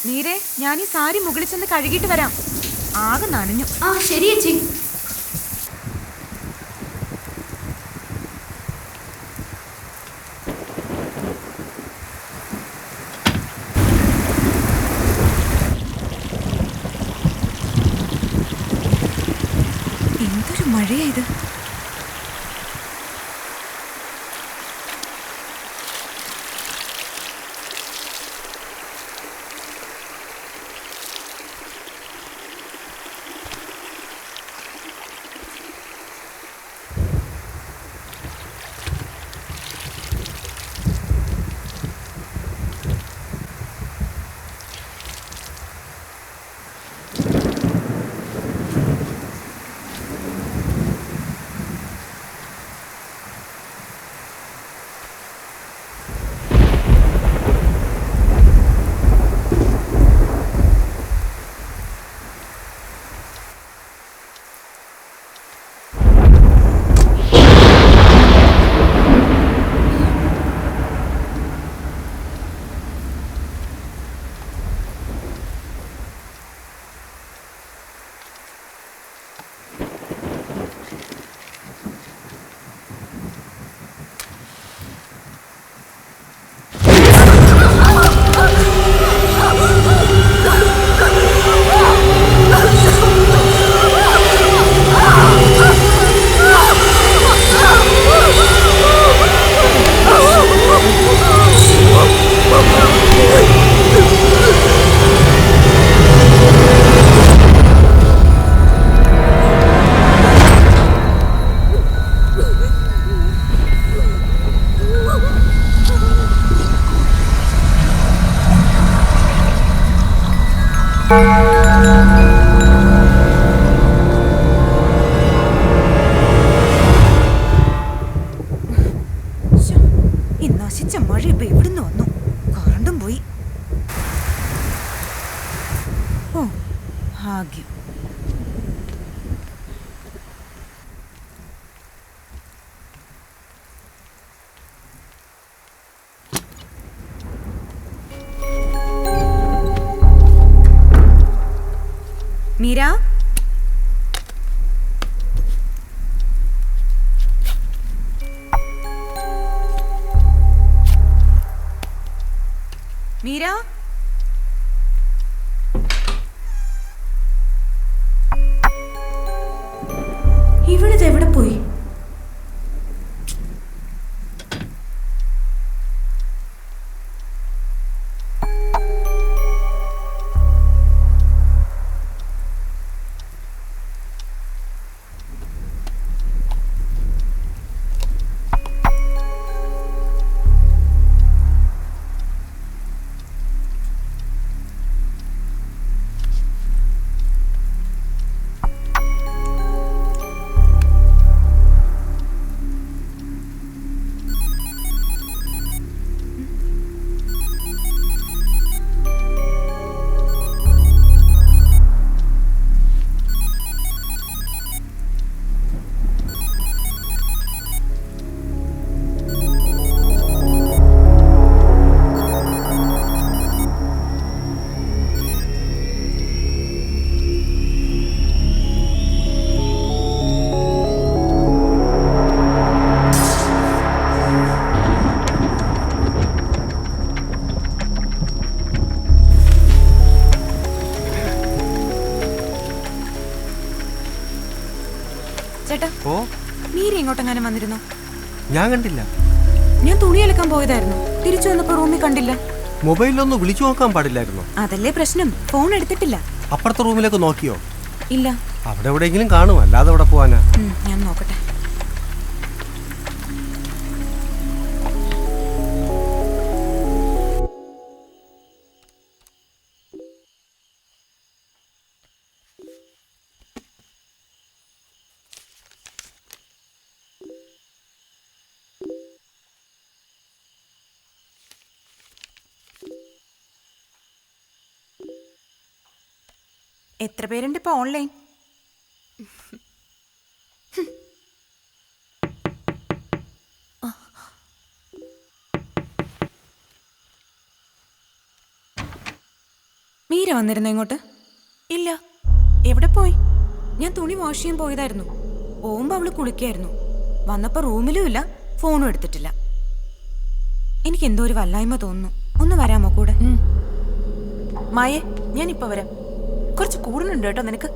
നീരെ, ഞാൻ ഈ സാരി മുകളിൽ ചെന്ന് കഴുകിയിട്ട് വരാം. ആകെ നനഞ്ഞു. ആ ശരി ചേച്ചി. എന്തൊരു മഴയാ ഇത്. ഭാഗ്യം. മീര, മീര, ഇവളിത് എവിടെ പോയി? ചേട്ടാ, മീര ഇങ്ങോട്ടെങ്ങാനും വന്നിരുന്നോ? ഞാൻ കണ്ടില്ല. ഞാൻ തുണി അലക്കാൻ പോയതായിരുന്നു. തിരിച്ചു വന്നപ്പോ റൂമിൽ കണ്ടില്ല. മൊബൈലിലൊന്ന് വിളിച്ചു നോക്കാൻ പാടില്ലായിരുന്നോ? അതല്ലേ പ്രശ്നം, ഫോൺ എടുത്തിട്ടില്ല. അപ്പുറത്തെ റൂമിലേക്ക് നോക്കിയോ? ഇല്ല. അവിടെ എവിടെയെങ്കിലും കാണും, അല്ലാതെ അവിടെ പോവാനാ? ഞാൻ നോക്കട്ടെ. എത്ര പേരുണ്ട് ഇപ്പൊ ഓൺലൈൻ? മീര വന്നിരുന്നോ ഇങ്ങോട്ട്? ഇല്ല. എവിടെ പോയി? ഞാൻ തുണി വാഷ് ചെയ്യാൻ പോയതായിരുന്നു. പോകുമ്പോ അവള് കുളിക്കായിരുന്നു. വന്നപ്പോ റൂമിലും ഇല്ല, ഫോണും എടുത്തിട്ടില്ല. എനിക്ക് എന്തോ ഒരു വല്ലായ്മ തോന്നുന്നു. ഒന്ന് വരാമോ കൂടെ? മായേ, ഞാൻ ഇപ്പൊ വരാം. കുറച്ച് കൂടുതലുണ്ട് കേട്ടോ നിനക്ക്.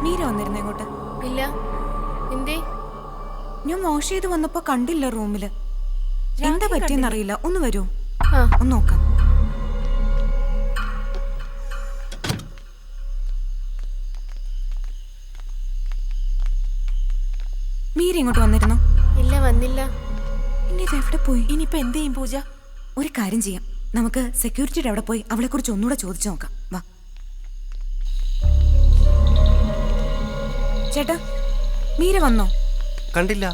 മീര വന്നിരുന്നോ ഇങ്ങോട്ട്? ഇല്ല. എന്തേ? ഞാൻ വാഷ് ചെയ്ത് വന്നപ്പോ കണ്ടില്ല റൂമില്. എന്താ പറ്റിയെന്നറിയില്ല. ഒന്ന് വരൂ, ഒന്ന് നോക്കാം. മീര ഇങ്ങോട്ട് വന്നിരുന്നോ? ഇല്ല, വന്നില്ല. ഇനി ഇത് എവിടെ പോയി? ഇനിയിപ്പോ എന്ത് ചെയ്യും പൂജ? ഒരു കാര്യം ചെയ്യാം, നമുക്ക് സെക്യൂരിറ്റിയുടെ അവിടെ പോയി അവളെ കുറിച്ച് ഒന്നുകൂടെ ചോദിച്ചു നോക്കാം. വാ ചേട്ടാ, മീര വന്നോ? കണ്ടില്ല.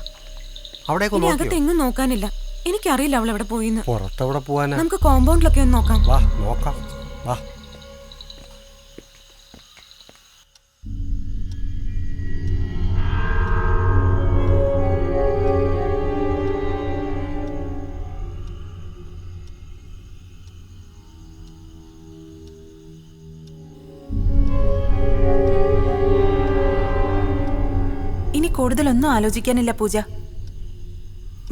ഇനി അകത്ത് എങ്ങും നോക്കാനില്ല. എനിക്കറിയില്ല അവൾ എവിടെ പോയിന്ന്. പുറത്തെവിടെ പോവാനാ? നമുക്ക് കോമ്പൗണ്ടിലൊക്കെ ഒന്ന് നോക്കാം. വാ നോക്കാം, വാ. ഇനി കൂടുതലൊന്നും ആലോചിക്കാനില്ല പൂജ.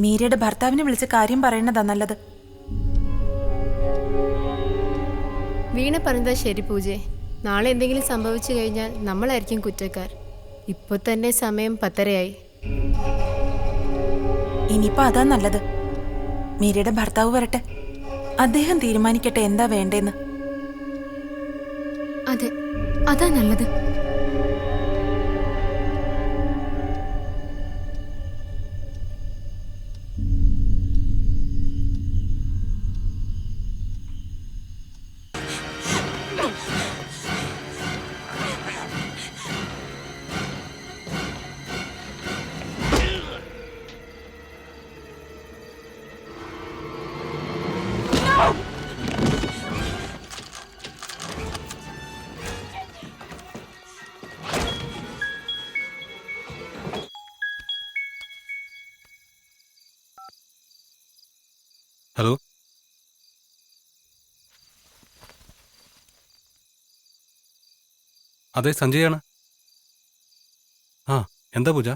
മീരയുടെ ഭർത്താവിനെ വിളിച്ച് കാര്യം പറയണതാ നല്ലത്. വീണ പറഞ്ഞതാ ശരി പൂജെ. നാളെ എന്തെങ്കിലും സംഭവിച്ചു കഴിഞ്ഞാൽ നമ്മളായിരിക്കും കുറ്റക്കാർ. ഇപ്പൊ തന്നെ സമയം 10:30 ഇനിയിപ്പോ അതാ നല്ലത്. മീരയുടെ ഭർത്താവ് വരട്ടെ, അദ്ദേഹം തീരുമാനിക്കട്ടെ എന്താ വേണ്ടേന്ന്. അതെ, അതാ നല്ലത്. അതെ, സഞ്ജയാണ്. ആ, എന്താ പൂജ?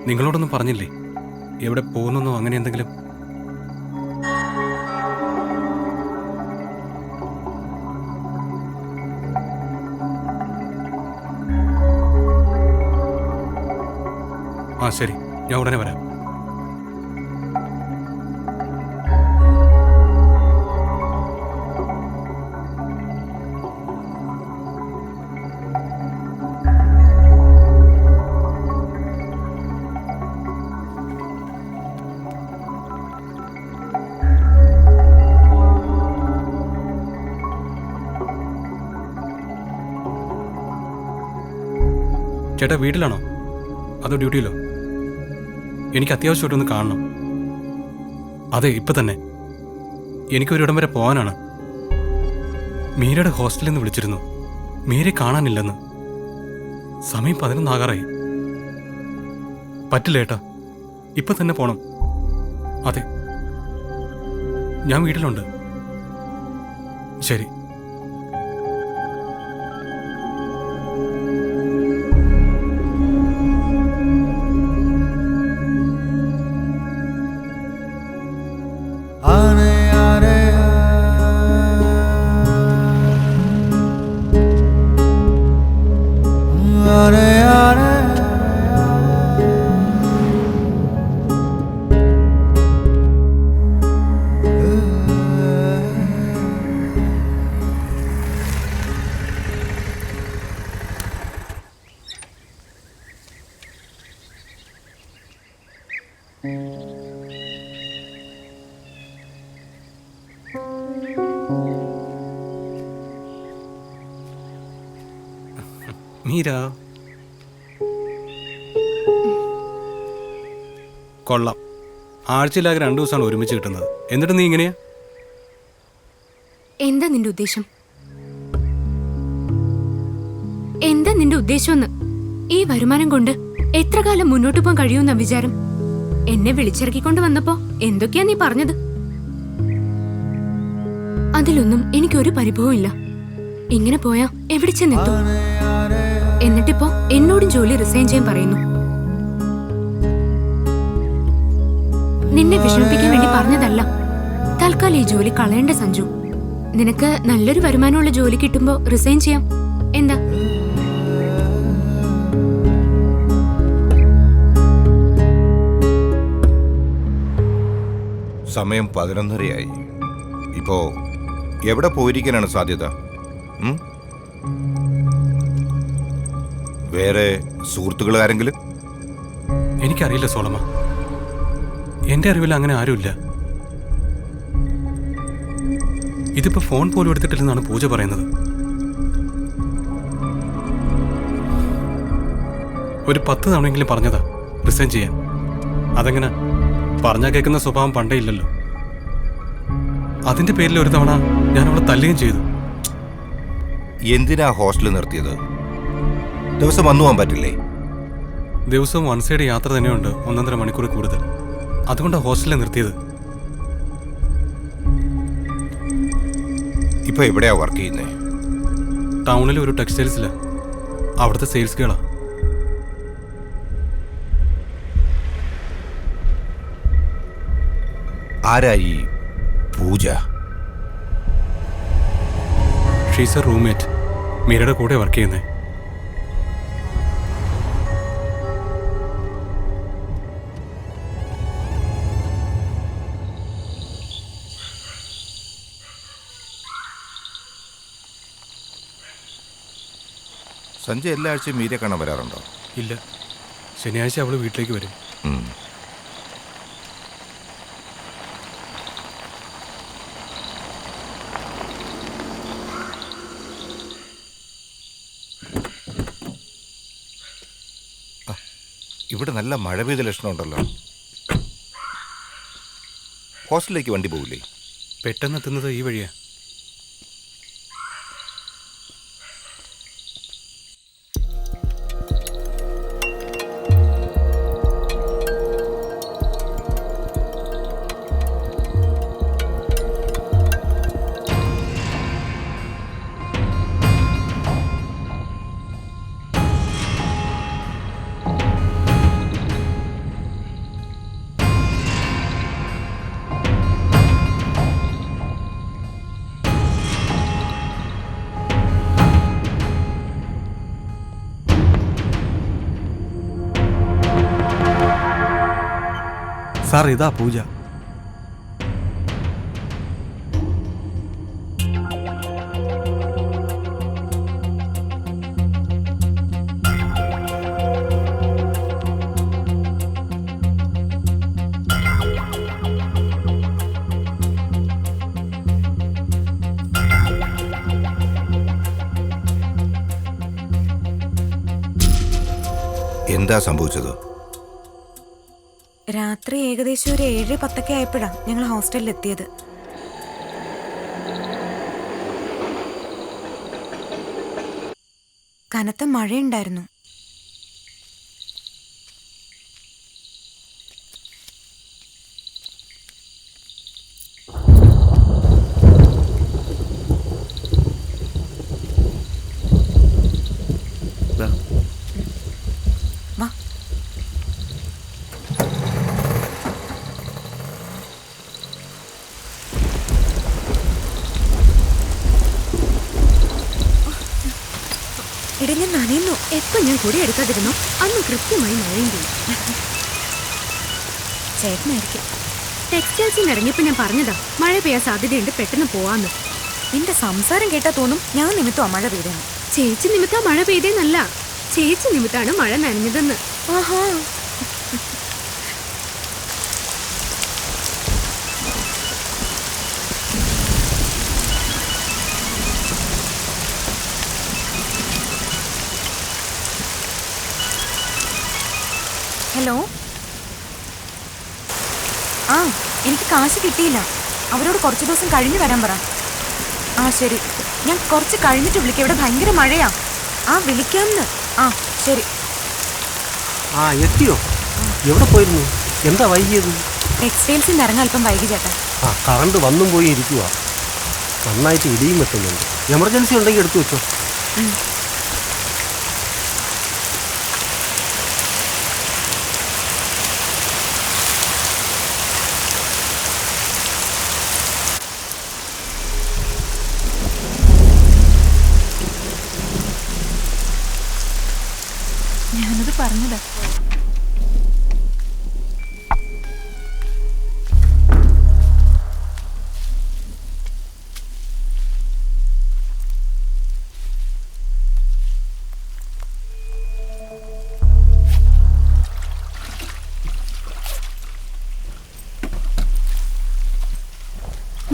നിങ്ങളോടൊന്നും പറഞ്ഞില്ലേ? എവിടെ പോകുന്നെന്നോ അങ്ങനെ എന്തെങ്കിലും? ആ ശരി, ഞാൻ ഉടനെ വരാം. ചേട്ടാ വീട്ടിലാണോ അതോ ഡ്യൂട്ടിയിലോ? എനിക്ക് അത്യാവശ്യമായിട്ടൊന്ന് കാണണം. അതെ, ഇപ്പം തന്നെ. എനിക്കൊരിടം വരെ പോകാനാണ്. മീരയുടെ ഹോസ്റ്റലിൽ നിന്ന് വിളിച്ചിരുന്നു. മീരെ കാണാനില്ലെന്ന്. സമയം 11 ആകാറായി. പറ്റില്ല ഏട്ടാ, ഇപ്പം തന്നെ പോണം. അതെ, ഞാൻ വീട്ടിലുണ്ട്. ശരി. മീര, കൊള്ളാം. ആഴ്ചയിലാകെ 2 ദിവസമാണ് ഒരുമിച്ച് കിട്ടുന്നത്. എന്നിട്ട് നീ ഇങ്ങനെയാ? എന്താ നിന്റെ ഉദ്ദേശം? എന്താ നിന്റെ ഉദ്ദേശമെന്ന്? ഈ വരുമാനം കൊണ്ട് എത്ര കാലം മുന്നോട്ട് പോകാൻ കഴിയുമെന്ന വിചാരം? എന്നെ വിളിച്ചിറക്കിക്കൊണ്ട് വന്നപ്പോ എന്തൊക്കെയാ നീ പറഞ്ഞത്? അതിലൊന്നും എനിക്കൊരു പരിഭവവും ഇല്ല. ഇങ്ങനെ പോയാ എവിടെ ചെന്നെത്തും? എന്നിട്ടിപ്പോ എന്നോടും ജോലി റിസൈൻ ചെയ്യാൻ പറയുന്നു. നിന്നെ വിഷമിപ്പിക്കാൻ വേണ്ടി പറഞ്ഞതല്ല. തൽക്കാലം ഈ ജോലി കളയേണ്ട സഞ്ജു. നിനക്ക് നല്ലൊരു വരുമാനമുള്ള ജോലി കിട്ടുമ്പോ റിസൈൻ ചെയ്യാം. എന്താ? സമയം 11:30 ഇപ്പോ എവിടെ പോയിരിക്കാനാണ് സാധ്യത? വേറെ സുഹൃത്തുക്കൾ ആരെങ്കിലും? എനിക്കറിയില്ല സോളമ. എന്റെ അറിവിൽ അങ്ങനെ ആരുമില്ല. ഇതിപ്പോ ഫോൺ പോലും എടുത്തിട്ടില്ലെന്നാണ് പൂജ പറയുന്നത്. ഒരു 10 തവണയെങ്കിലും പറഞ്ഞതാ റിസൈൻ ചെയ്യാൻ. അതെങ്ങനെ? പറഞ്ഞാൽ കേൾക്കുന്ന സ്വഭാവം പണ്ടേ ഇല്ലല്ലോ. അതിന്റെ പേരിൽ ഒരു തവണ ഞാൻ അവളെ തല്ലുകയും ചെയ്തു. എന്തിനാ ഹോസ്റ്റലിൽ നിർത്തിയത്? ദിവസം വന്നു പോകാൻ പറ്റില്ലേ? ദിവസവും 1 സൈഡ് യാത്ര തന്നെയുണ്ട്, 1.5 മണിക്കൂർ കൂടുതൽ. അതുകൊണ്ടാണ് ഹോസ്റ്റലിൽ നിർത്തിയത്. ഇപ്പൊ എവിടെയാ വർക്ക് ചെയ്യുന്നത്? ടൗണിലെ ഒരു ടെക്സ്റ്റൈൽസിലാ. അവിടുത്തെ സെയിൽസ് ഗേളാ. ആരായി പൂജ? She's A roommate. മീരയുടെ കൂടെ വർക്ക് ചെയ്യുന്നേ. സഞ്ജയ് എല്ലാ ആഴ്ചയും മീരെ കാണാൻ വരാറുണ്ടോ? ഇല്ല, ശനിയാഴ്ച അവള് വീട്ടിലേക്ക് വരും. ഇവിടെ നല്ല മഴ പെയ്ത ലക്ഷണമുണ്ടല്ലോ. ഹോസ്റ്റലിലേക്ക് വണ്ടി പോകില്ലേ? പെട്ടെന്ന് എത്തുന്നത് ഈ വഴിയാ. സാർ ഇതാ പൂജ. എന്താ സംഭവിച്ചത്? രാത്രി ഏകദേശം ഒരു 7-10 ആയപ്പോഴാണ് ഞങ്ങൾ ഹോസ്റ്റലിൽ എത്തിയത്. കനത്ത മഴയുണ്ടായിരുന്നു. ദാ. വാ. എടാ ഞാൻ നനയുന്നു. എപ്പോ ഞാൻ കൂടി എടുക്കാതിരുന്നു അന്ന് കൃത്യമായി മഴയും ചെയ്യും. ചേട്ടനായിരിക്കും. ടെക്സ്റ്റൈൽസിൽ ഇറങ്ങിയപ്പോ ഞാൻ പറഞ്ഞതാ മഴ പെയ്യാൻ സാധ്യതയുണ്ട്, പെട്ടെന്ന് പോവാന്ന്. നിന്റെ സംസാരം കേട്ടാ തോന്നും ഞാൻ നിമിത്തമാ മഴ പെയ്തെന്ന്. ചേച്ചി നിമിത്താ മഴ പെയ്തേന്നല്ല, ചേച്ചി നിമിത്താണ് മഴ നനഞ്ഞതെന്ന്. ആഹാ. ഹലോ. ആ, എനിക്ക് കാശ് കിട്ടിയില്ല. അവരോട് കുറച്ച് ദിവസം കഴിഞ്ഞ് വരാൻ പറ. ആ ശരി, ഞാൻ കുറച്ച് കഴിഞ്ഞിട്ട് വിളിക്കാം. ഇവിടെ ഭയങ്കര മഴയാ. ആ വിളിക്കാമെന്ന്. ആ ശരി. ആ എത്തിയോ? എവിടെ പോയിരുന്നു? എന്താ വൈകിയത്? ടെക്സ്റ്റൈൽസിൽ നിന്ന് ഇറങ്ങാൻ അല്പം വൈകി ചേട്ടാ. ആ കറണ്ട് വന്നും പോയി ഇരിക്കുക. നന്നായിട്ട് ഇടിയും വെട്ടുന്നുണ്ട്. എമർജൻസി ഉണ്ടെങ്കിൽ എടുത്തു വെച്ചോ. ഞാനത് പറഞ്ഞതാ.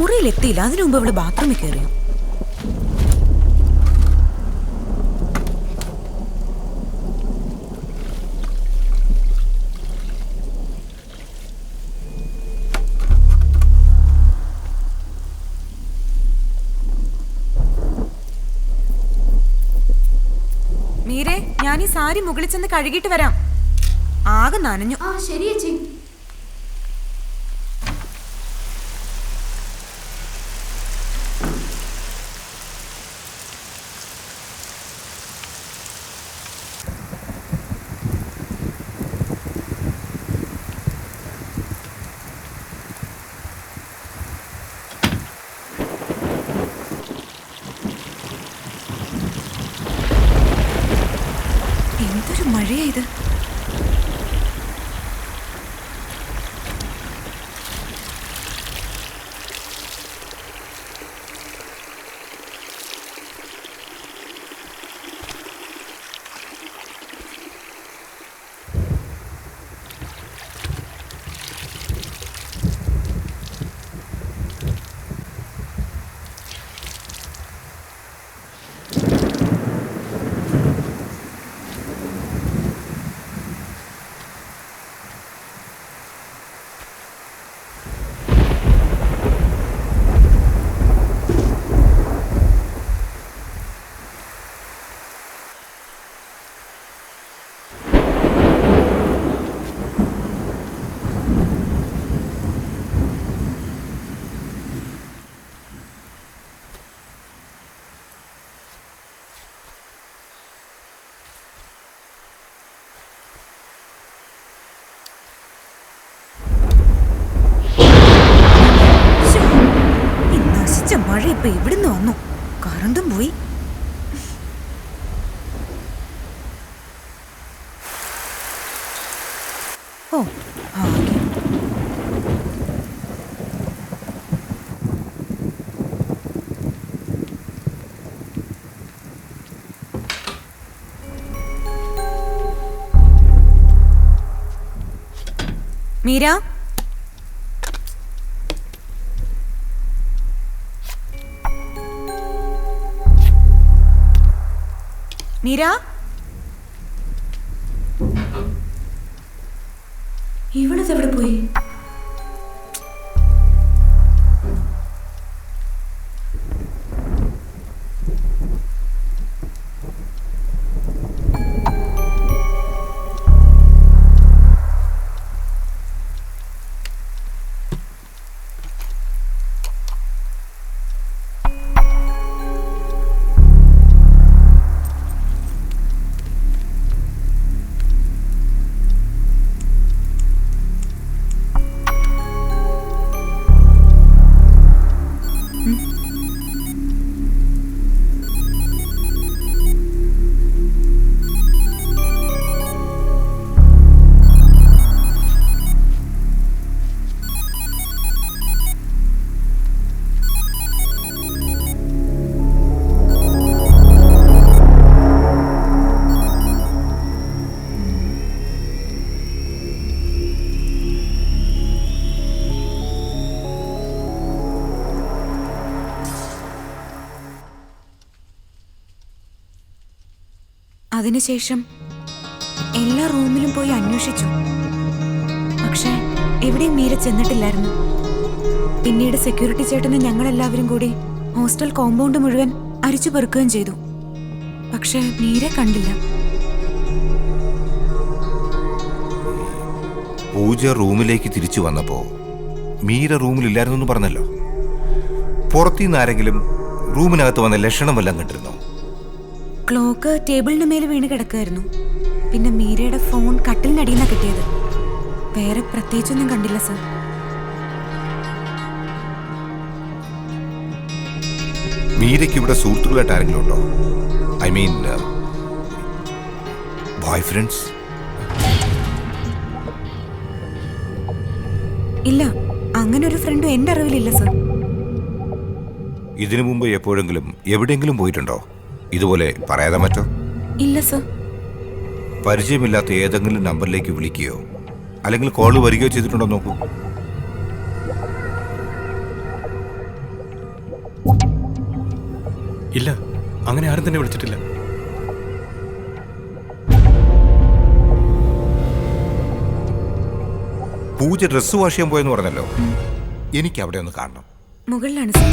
മുറിയിലെത്തിയില്ല. അതിനു മുമ്പ് ഇവിടെ ബാത്റൂമിൽ കയറിയോ? മീരെ, ഞാൻ ഈ സാരി മുകളിൽ ചെന്ന് കഴുകിയിട്ട് വരാം. ആകെ നനഞ്ഞു. ആ ശരി ചേച്ചി. എന്തൊരു മഴയാ ഇത്. മഴ ഇപ്പൊ എവിടുന്ന് വന്നു? കറണ്ടും പോയി. ഓ ഭാഗ്യം. മീര, മീര, ഇവളിതെവിടെ പോയി? അതിനുശേഷം എല്ലാ റൂമിലും പോയി അന്വേഷിച്ചു. പക്ഷേ എവിടെയും മീര ചെന്നിട്ടില്ലായിരുന്നു. പിന്നീട് സെക്യൂരിറ്റി ചേട്ടനും ഞങ്ങളെല്ലാവരും കൂടി ഹോസ്റ്റൽ കോമ്പൗണ്ട് മുഴുവൻ അരിച്ചു പെറുക്കുകയും ചെയ്തു. പക്ഷേ മീരെ കണ്ടില്ല. പൂജ റൂമിലേക്ക് തിരിച്ചു വന്നപ്പോ മീര റൂമിലില്ലായിരുന്നു പറഞ്ഞല്ലോ. പുറത്തുനിന്ന് ആരെങ്കിലും റൂമിനകത്ത് വന്ന ലക്ഷണം വല്ലതും കണ്ടിരുന്നോ? ക്ലോക്ക് ടേബിളിന് മേലെ വീണ് കിടക്കുമായിരുന്നു. പിന്നെ മീരയുടെ ഫോൺ കട്ടിലിനടിയിൽ നിന്നാണ് കിട്ടിയത്. വേറെ പ്രത്യേകിച്ചൊന്നും കണ്ടില്ല സർ. മീരയ്ക്ക് ഇവിടെ സുഹൃത്തുക്കളായിട്ട് ആരെങ്കിലും ഉണ്ടോ? I mean boy friends? ഇല്ല, അങ്ങനെ ഒരു ഫ്രണ്ടും എൻ്റെ അറിവിലില്ല സർ. ഇതിനു മുമ്പ് എപ്പോഴെങ്കിലും എവിടെയെങ്കിലും പോയിട്ടുണ്ടോ? ഇതുപോലെ പറയാതെ മറ്റോ? ഇല്ല സർ. പരിചയമില്ലാത്ത ഏതെങ്കിലും നമ്പറിലേക്ക് വിളിക്കുകയോ അല്ലെങ്കിൽ കോള് വരികയോ ചെയ്തിട്ടുണ്ടോ നോക്കൂ. ഇല്ല, അങ്ങനെ ആരും തന്നെ വിളിച്ചിട്ടില്ല. പൂജ ഡ്രസ്സ് വാഷ് ചെയ്യാൻ പോയെന്ന് പറഞ്ഞല്ലോ. എനിക്ക് അവിടെ ഒന്ന് കാണണം. മുകളിലാണ് സർ.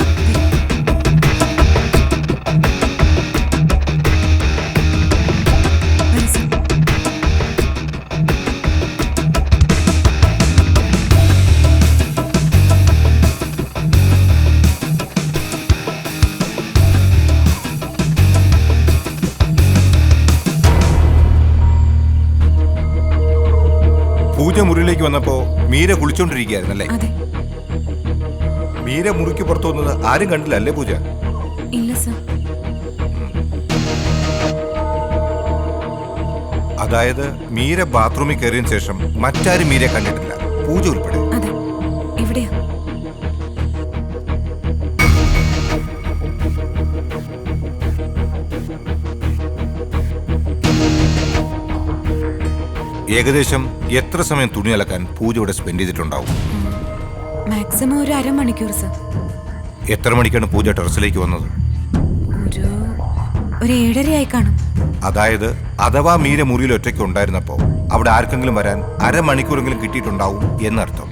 പൂജ മുറിയിലേക്ക് വന്നപ്പോ മീര കുളിച്ചോണ്ടിരിക്കുകയായിരുന്നല്ലേ? അതെ. മീര മുറിക്ക് പുറത്തു വന്നത് ആരും കണ്ടില്ല അല്ലേ പൂജ? ഇല്ല സർ. അതായത് മീര ബാത്റൂമിൽ കയറിയതിനു ശേഷം മറ്റാരും മീരെ കണ്ടിട്ടില്ല, പൂജ ഉൾപ്പെടെ? അതെ. എവിടെയാ? ഏകദേശം എത്ര സമയം തുണി അലക്കാൻ പൂജ ഇവിടെ സ്പെൻഡ് ചെയ്തിട്ടുണ്ടാവും? മാക്സിമം ഒരു അരമണിക്കൂർ സർ. എത്ര മണിക്കാണ് പൂജ ടെറസിലേക്ക് വന്നത്? ഒരു 7:30 ആയി കാണും. അതായത് അഥവാ മീര മുറിയിൽ ഒറ്റയ്ക്ക് ഉണ്ടായിരുന്നപ്പോ അവിടെ ആർക്കെങ്കിലും വരാൻ അരമണിക്കൂറെങ്കിലും കിട്ടിയിട്ടുണ്ടാവും എന്നർത്ഥം.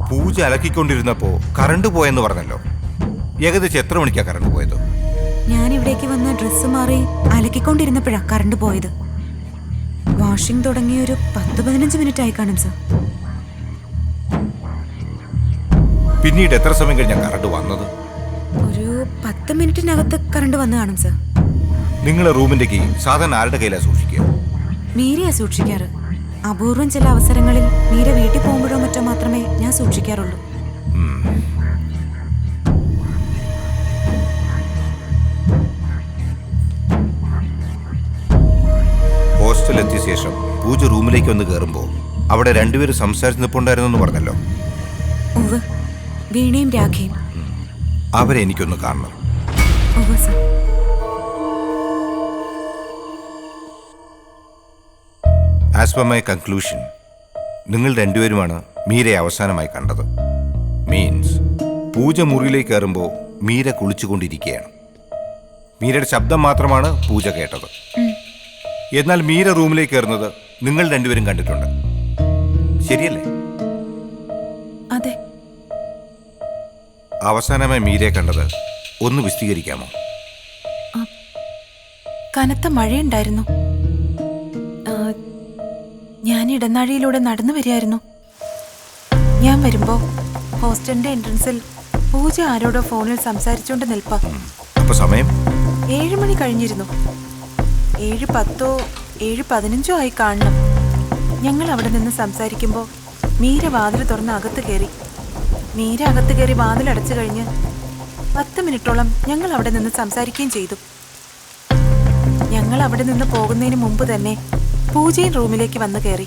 പൂജ അലക്കിക്കൊണ്ടിരുന്നപ്പോ കറണ്ട് പോയെന്ന് പറഞ്ഞല്ലോ. ഏകദേശം എത്ര മണിക്കാണ് കറണ്ട് പോയത്? ഞാൻ ഇവിടേക്ക് വന്ന് ഡ്രസ്സ് മാറി അലക്കിക്കൊണ്ടിരുന്നപ്പോഴാണ് കറണ്ട് പോയത്. വാഷിംഗ് തുടങ്ങി ഒരു 10-15 മിനിറ്റ് ആയി കാണും സർ. പിന്നീട് എത്ര സമയം കഴിഞ്ഞാൽ കറണ്ട് വന്നത്? ഒരു 10 മിനിറ്റിനകത്ത് കറണ്ട് വന്ന് കാണും സർ. നിങ്ങളെ റൂമിന്റെ കീ സാധാരണ ആരുടെ കയ്യിലാണ് സൂക്ഷിക്കുക? മീരയാ സൂക്ഷിക്കാറ്. അപൂർവം ചില അവസരങ്ങളിൽ മീര വീട്ടിൽ പോകുമ്പോഴോ മറ്റോ മാത്രമേ ഞാൻ സൂക്ഷിക്കാറുള്ളൂ. ഹോസ്റ്റലെത്തിയ ശേഷം പൂജ റൂമിലേക്ക് വന്ന് കയറുമ്പോൾ അവിടെ രണ്ടുപേരും സംസാരിച്ച് നിൽപ്പുണ്ടായിരുന്നെന്ന് പറഞ്ഞല്ലോ. ഉവ്വ്, വീണയും രാഖയും. അവരെ എനിക്കൊന്ന് കാണണം. ഉവ്വ് sir. As per my conclusion, നിങ്ങൾ രണ്ടുപേരുമാണ് മീരയെ അവസാനമായി കണ്ടത്. മീൻസ് പൂജ മുറിയിലേക്ക് കയറുമ്പോൾ മീര കുളിച്ചുകൊണ്ടിരിക്കുകയാണ്. മീരയുടെ ശബ്ദം മാത്രമാണ് പൂജ കേട്ടത്. എന്നാൽ മീര റൂമിലേക്ക് കയറുന്നത് നിങ്ങൾ രണ്ടുപേരും കണ്ടിട്ടുണ്ട്, ശരിയല്ലേ? അതെ. അവസാനമായി മീരയെ കണ്ടത് ഒന്ന് വിശദീകരിക്കാമോ? കനത്ത മഴയുണ്ടായിരുന്നു. ഞാൻ ഇടനാഴിയിലൂടെ നടന്നു വരികയായിരുന്നു. ഞാൻ വരുമ്പോ ഹോസ്റ്റലിന്റെ എൻട്രൻസിൽ പൂജ ആരോടോ ഫോണിൽ സംസാരിച്ചുകൊണ്ട് നിൽപ്പ. അപ്പൊ സമയം 7 മണി കഴിഞ്ഞിരുന്നു. 7:10 7:15 ആയി കാണണം. ഞങ്ങൾ അവിടെ നിന്ന് സംസാരിക്കുമ്പോൾ മീര വാതിൽ തുറന്ന് അകത്ത് കയറി. മീര അകത്ത് കയറി വാതിൽ അടച്ചു കഴിഞ്ഞ് 10 മിനിറ്റോളം ഞങ്ങൾ അവിടെ നിന്ന് സംസാരിക്കുകയും ചെയ്തു. ഞങ്ങൾ അവിടെ നിന്ന് പോകുന്നതിന് മുമ്പ് തന്നെ പൂജയും റൂമിലേക്ക് വന്ന് കയറി.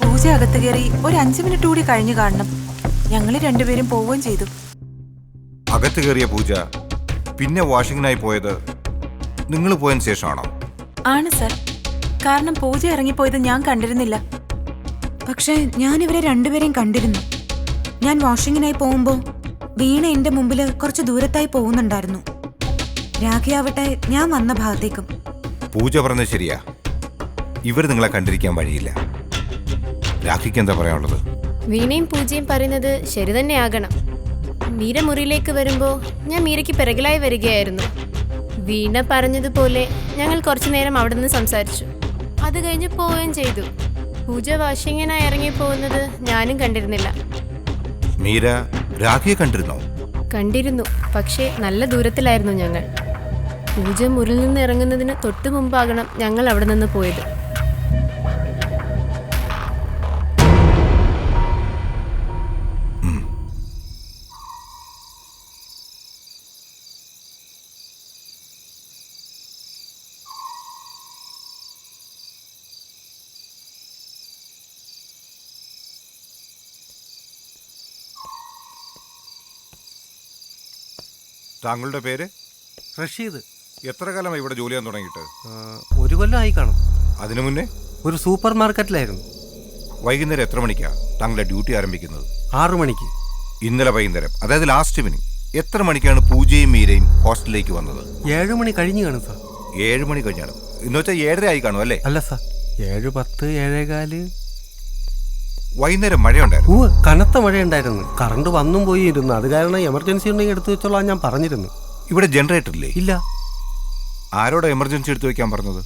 പൂജ അകത്ത് കയറി ഒരു 5 മിനിറ്റ് കൂടി കഴിഞ്ഞു കാണണം. ഞങ്ങൾ രണ്ടുപേരും പോവുകയും ചെയ്തു. അകത്ത് കയറിയ പൂജ പിന്നെ വാഷിങ്ങിനായി പോയത് നിങ്ങൾ പോയതിന് ശേഷമാണോ? ആണ് സർ. കാരണം പൂജ ഇറങ്ങിപ്പോയത് ഞാൻ കണ്ടിരുന്നില്ല. പക്ഷേ ഞാൻ ഇവരെ രണ്ടുപേരെയും കണ്ടിരുന്നു. ഞാൻ വാഷിങ്ങിനായി പോകുമ്പോൾ വീണ എന്റെ മുമ്പിൽ കുറച്ച് ദൂരത്തായി പോകുന്നുണ്ടായിരുന്നു. രാഖിയാവട്ടെ ഞാൻ വന്ന ഭാഗത്തേക്കും. പൂജ പറഞ്ഞത് ശരിയാ, ഇവർ നിങ്ങളെ കണ്ടിരിക്കാൻ വഴിയില്ല. രാഖിക്ക് എന്താ പറയാനുള്ളത്? വീണയും പൂജയും പറയുന്നത് ശരി തന്നെയാകണം. മീര മുറിയിലേക്ക് വരുമ്പോൾ ഞാൻ മീരയ്ക്ക് പിറകിലായി വരികയായിരുന്നു. വീണ പറഞ്ഞതുപോലെ ഞങ്ങൾ കുറച്ചു നേരം അവിടെ നിന്ന് സംസാരിച്ചു. അത് കഴിഞ്ഞ് പോവുകയും ചെയ്തു. പൂജ വാഷിങ്ങിനായി ഇറങ്ങി പോകുന്നത് ഞാനും കണ്ടിരുന്നില്ല. മീര രാഖിയെ കണ്ടിരുന്നോ? കണ്ടിരുന്നു, പക്ഷേ നല്ല ദൂരത്തിലായിരുന്നു ഞങ്ങൾ. പൂജ മുറിയിൽ നിന്ന് ഇറങ്ങുന്നതിന് തൊട്ടു മുമ്പാകണം ഞങ്ങൾ അവിടെ നിന്ന് പോയത്. താങ്കളുടെ പേര്? റഷീദ്. എത്ര കാലമായി ഇവിടെ ജോലി ചെയ്യാൻ തുടങ്ങിയിട്ട്? 1 കൊല്ലമായി കാണും. അതിനു മുന്നേ ഒരു സൂപ്പർ മാർക്കറ്റിലായിരുന്നു. വൈകുന്നേരം എത്ര മണിക്കാണ് താങ്കളുടെ ഡ്യൂട്ടി ആരംഭിക്കുന്നത്? 6 മണിക്ക്. ഇന്നലെ വൈകുന്നേരം, അതായത് ലാസ്റ്റ് ഇവനിങ് എത്ര മണിക്കാണ് പൂജയും മീരയും ഹോസ്റ്റലിലേക്ക് വന്നത്? 7 മണി കഴിഞ്ഞ് കാണും സാർ. 7 മണി കഴിഞ്ഞാണ് എന്ന് വെച്ചാൽ 7:30 ആയി കാണും അല്ലേ? അല്ല സാർ, 7:10 7:15. വൈകുന്നേരം മഴയുണ്ടായിരുന്നു? കനത്ത മഴയുണ്ടായിരുന്നു. കറണ്ട് വന്നും പോയി ഇരുന്നു. അത് കാരണം എമർജൻസി ഉണ്ടെങ്കിൽ എടുത്തു വെച്ചോളാം ഞാൻ പറഞ്ഞിരുന്നു. ഇവിടെ ജനറേറ്റർ ഇല്ലേ? ഇല്ല. ആരോടാ എമർജൻസി എടുത്തു വെക്കാൻ പറഞ്ഞത്?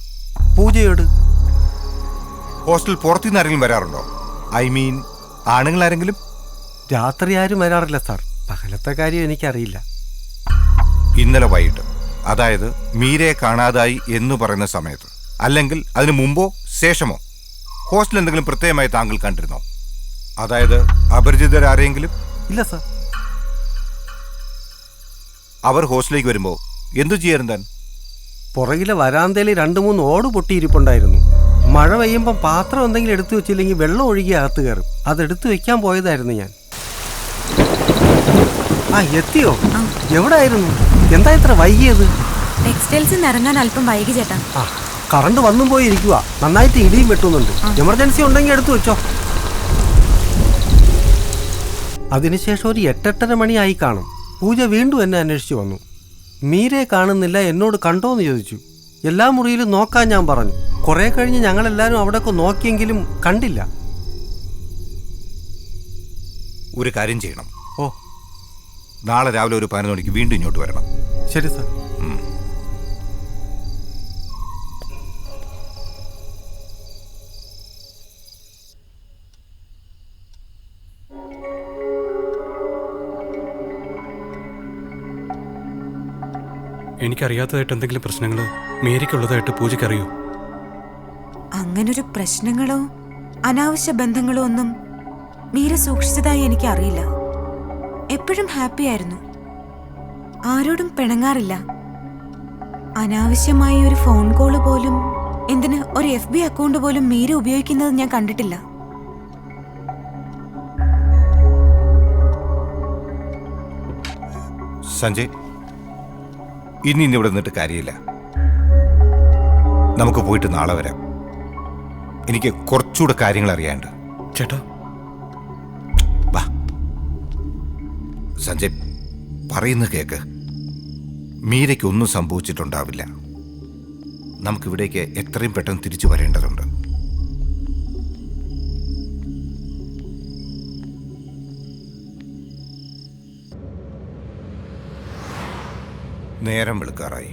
പൂജയോട്. ഹോസ്റ്റൽ പുറത്തുനിന്ന് ആരെങ്കിലും വരാറുണ്ടോ? ഐ മീൻ ആണുങ്ങൾ ആരെങ്കിലും? രാത്രി ആരും വരാറില്ല സാർ. പകലത്തെ കാര്യം എനിക്കറിയില്ല. ഇന്നലെ വൈകിട്ട്, അതായത് മീരയെ കാണാതായി എന്ന് പറയുന്ന സമയത്ത്, അല്ലെങ്കിൽ അതിനു മുമ്പോ ശേഷമോ ഹോസ്റ്റൽ എന്തെങ്കിലും പ്രത്യേകമായി താങ്കൾ കണ്ടിരുന്നോ? അതായത് അപരിചിതരാരെങ്കിലും? ഇല്ല സാർ. അവർ ഹോസ്റ്റലിലേക്ക് വരുമ്പോൾ എന്തു ചെയ്യാറുണ്ട് താൻ? പുറകിലെ വരാന്തയിൽ 2-3 ഓട് പൊട്ടിയിരിപ്പുണ്ടായിരുന്നു. മഴ പെയ്യുമ്പോൾ പാത്രം എന്തെങ്കിലും എടുത്തു വെച്ചില്ലെങ്കിൽ വെള്ളം ഒഴുകി അകത്ത് കയറും. അതെടുത്തു വെക്കാൻ പോയതായിരുന്നു ഞാൻ. എത്തിയോ? എവിടെ ആയിരുന്നു? എന്താ ഇത്ര വൈകിയത്? ടെക്സ്റ്റൈൽസിൽ നിന്ന് ഇറങ്ങാൻ അല്പം വൈകി ചേട്ടാ. കറണ്ട് വന്നും പോയി ഇരിക്കുക. നന്നായിട്ട് ഇടിയും വെട്ടുന്നുണ്ട്. എമർജൻസി ഉണ്ടെങ്കിൽ എടുത്തു വെച്ചോ. അതിനുശേഷം ഒരു 8-8:30 മണിയായി കാണും. പൂജ വീണ്ടും എന്നെ അന്വേഷിച്ചു വന്നു. മീരയെ കാണുന്നില്ല, എന്നോട് കണ്ടോന്ന് ചോദിച്ചു. എല്ലാ മുറിയിലും നോക്കാൻ ഞാൻ പറഞ്ഞു. കുറെ കഴിഞ്ഞ് ഞങ്ങളെല്ലാവരും അവിടെയൊക്കെ നോക്കിയെങ്കിലും കണ്ടില്ല. ഒരു കാര്യം ചെയ്യണം. ഓ, നാളെ രാവിലെ ഒരു 11 മണിക്ക് വീണ്ടും ഇങ്ങോട്ട് വരണം. ശരി സാർ. എനിക്കറിയാത്തതായിട്ട് എന്തെങ്കിലും പ്രശ്നങ്ങൾ മേരിക്കുള്ളതായിട്ട് പൂജയ്ക്കറിയോ? അങ്ങനൊരു പ്രശ്നങ്ങളോ അനാവശ്യ ബന്ധങ്ങളോ ഒന്നും മീര സൂക്ഷിച്ചതായി എനിക്ക് അറിയില്ല. എപ്പോഴും ഹാപ്പി ആയിരുന്നു. ആരോടും പിണങ്ങാറില്ല. അനാവശ്യമായ ഒരു ഫോൺ കോള് പോലും, എന്തിന് ഒരു FB അക്കൗണ്ട് പോലും മീര ഉപയോഗിക്കുന്നത് ഞാൻ കണ്ടിട്ടില്ല. സഞ്ജയ്, ഇനി ഇവിടെ നിന്നിട്ട് കാര്യമില്ല. നമുക്ക് പോയിട്ട് നാളെ വരാം. എനിക്ക് കുറച്ചുകൂടെ കാര്യങ്ങൾ അറിയാനുണ്ട്. ചേട്ടാ, വാ സഞ്ജയ്, പറയുന്ന കേക്ക്. മീരയ്ക്കൊന്നും സംഭവിച്ചിട്ടുണ്ടാവില്ല. നമുക്കിവിടേക്ക് എത്രയും പെട്ടെന്ന് തിരിച്ചു വരേണ്ടതുണ്ട്. നേരം വെളുക്കാറായി.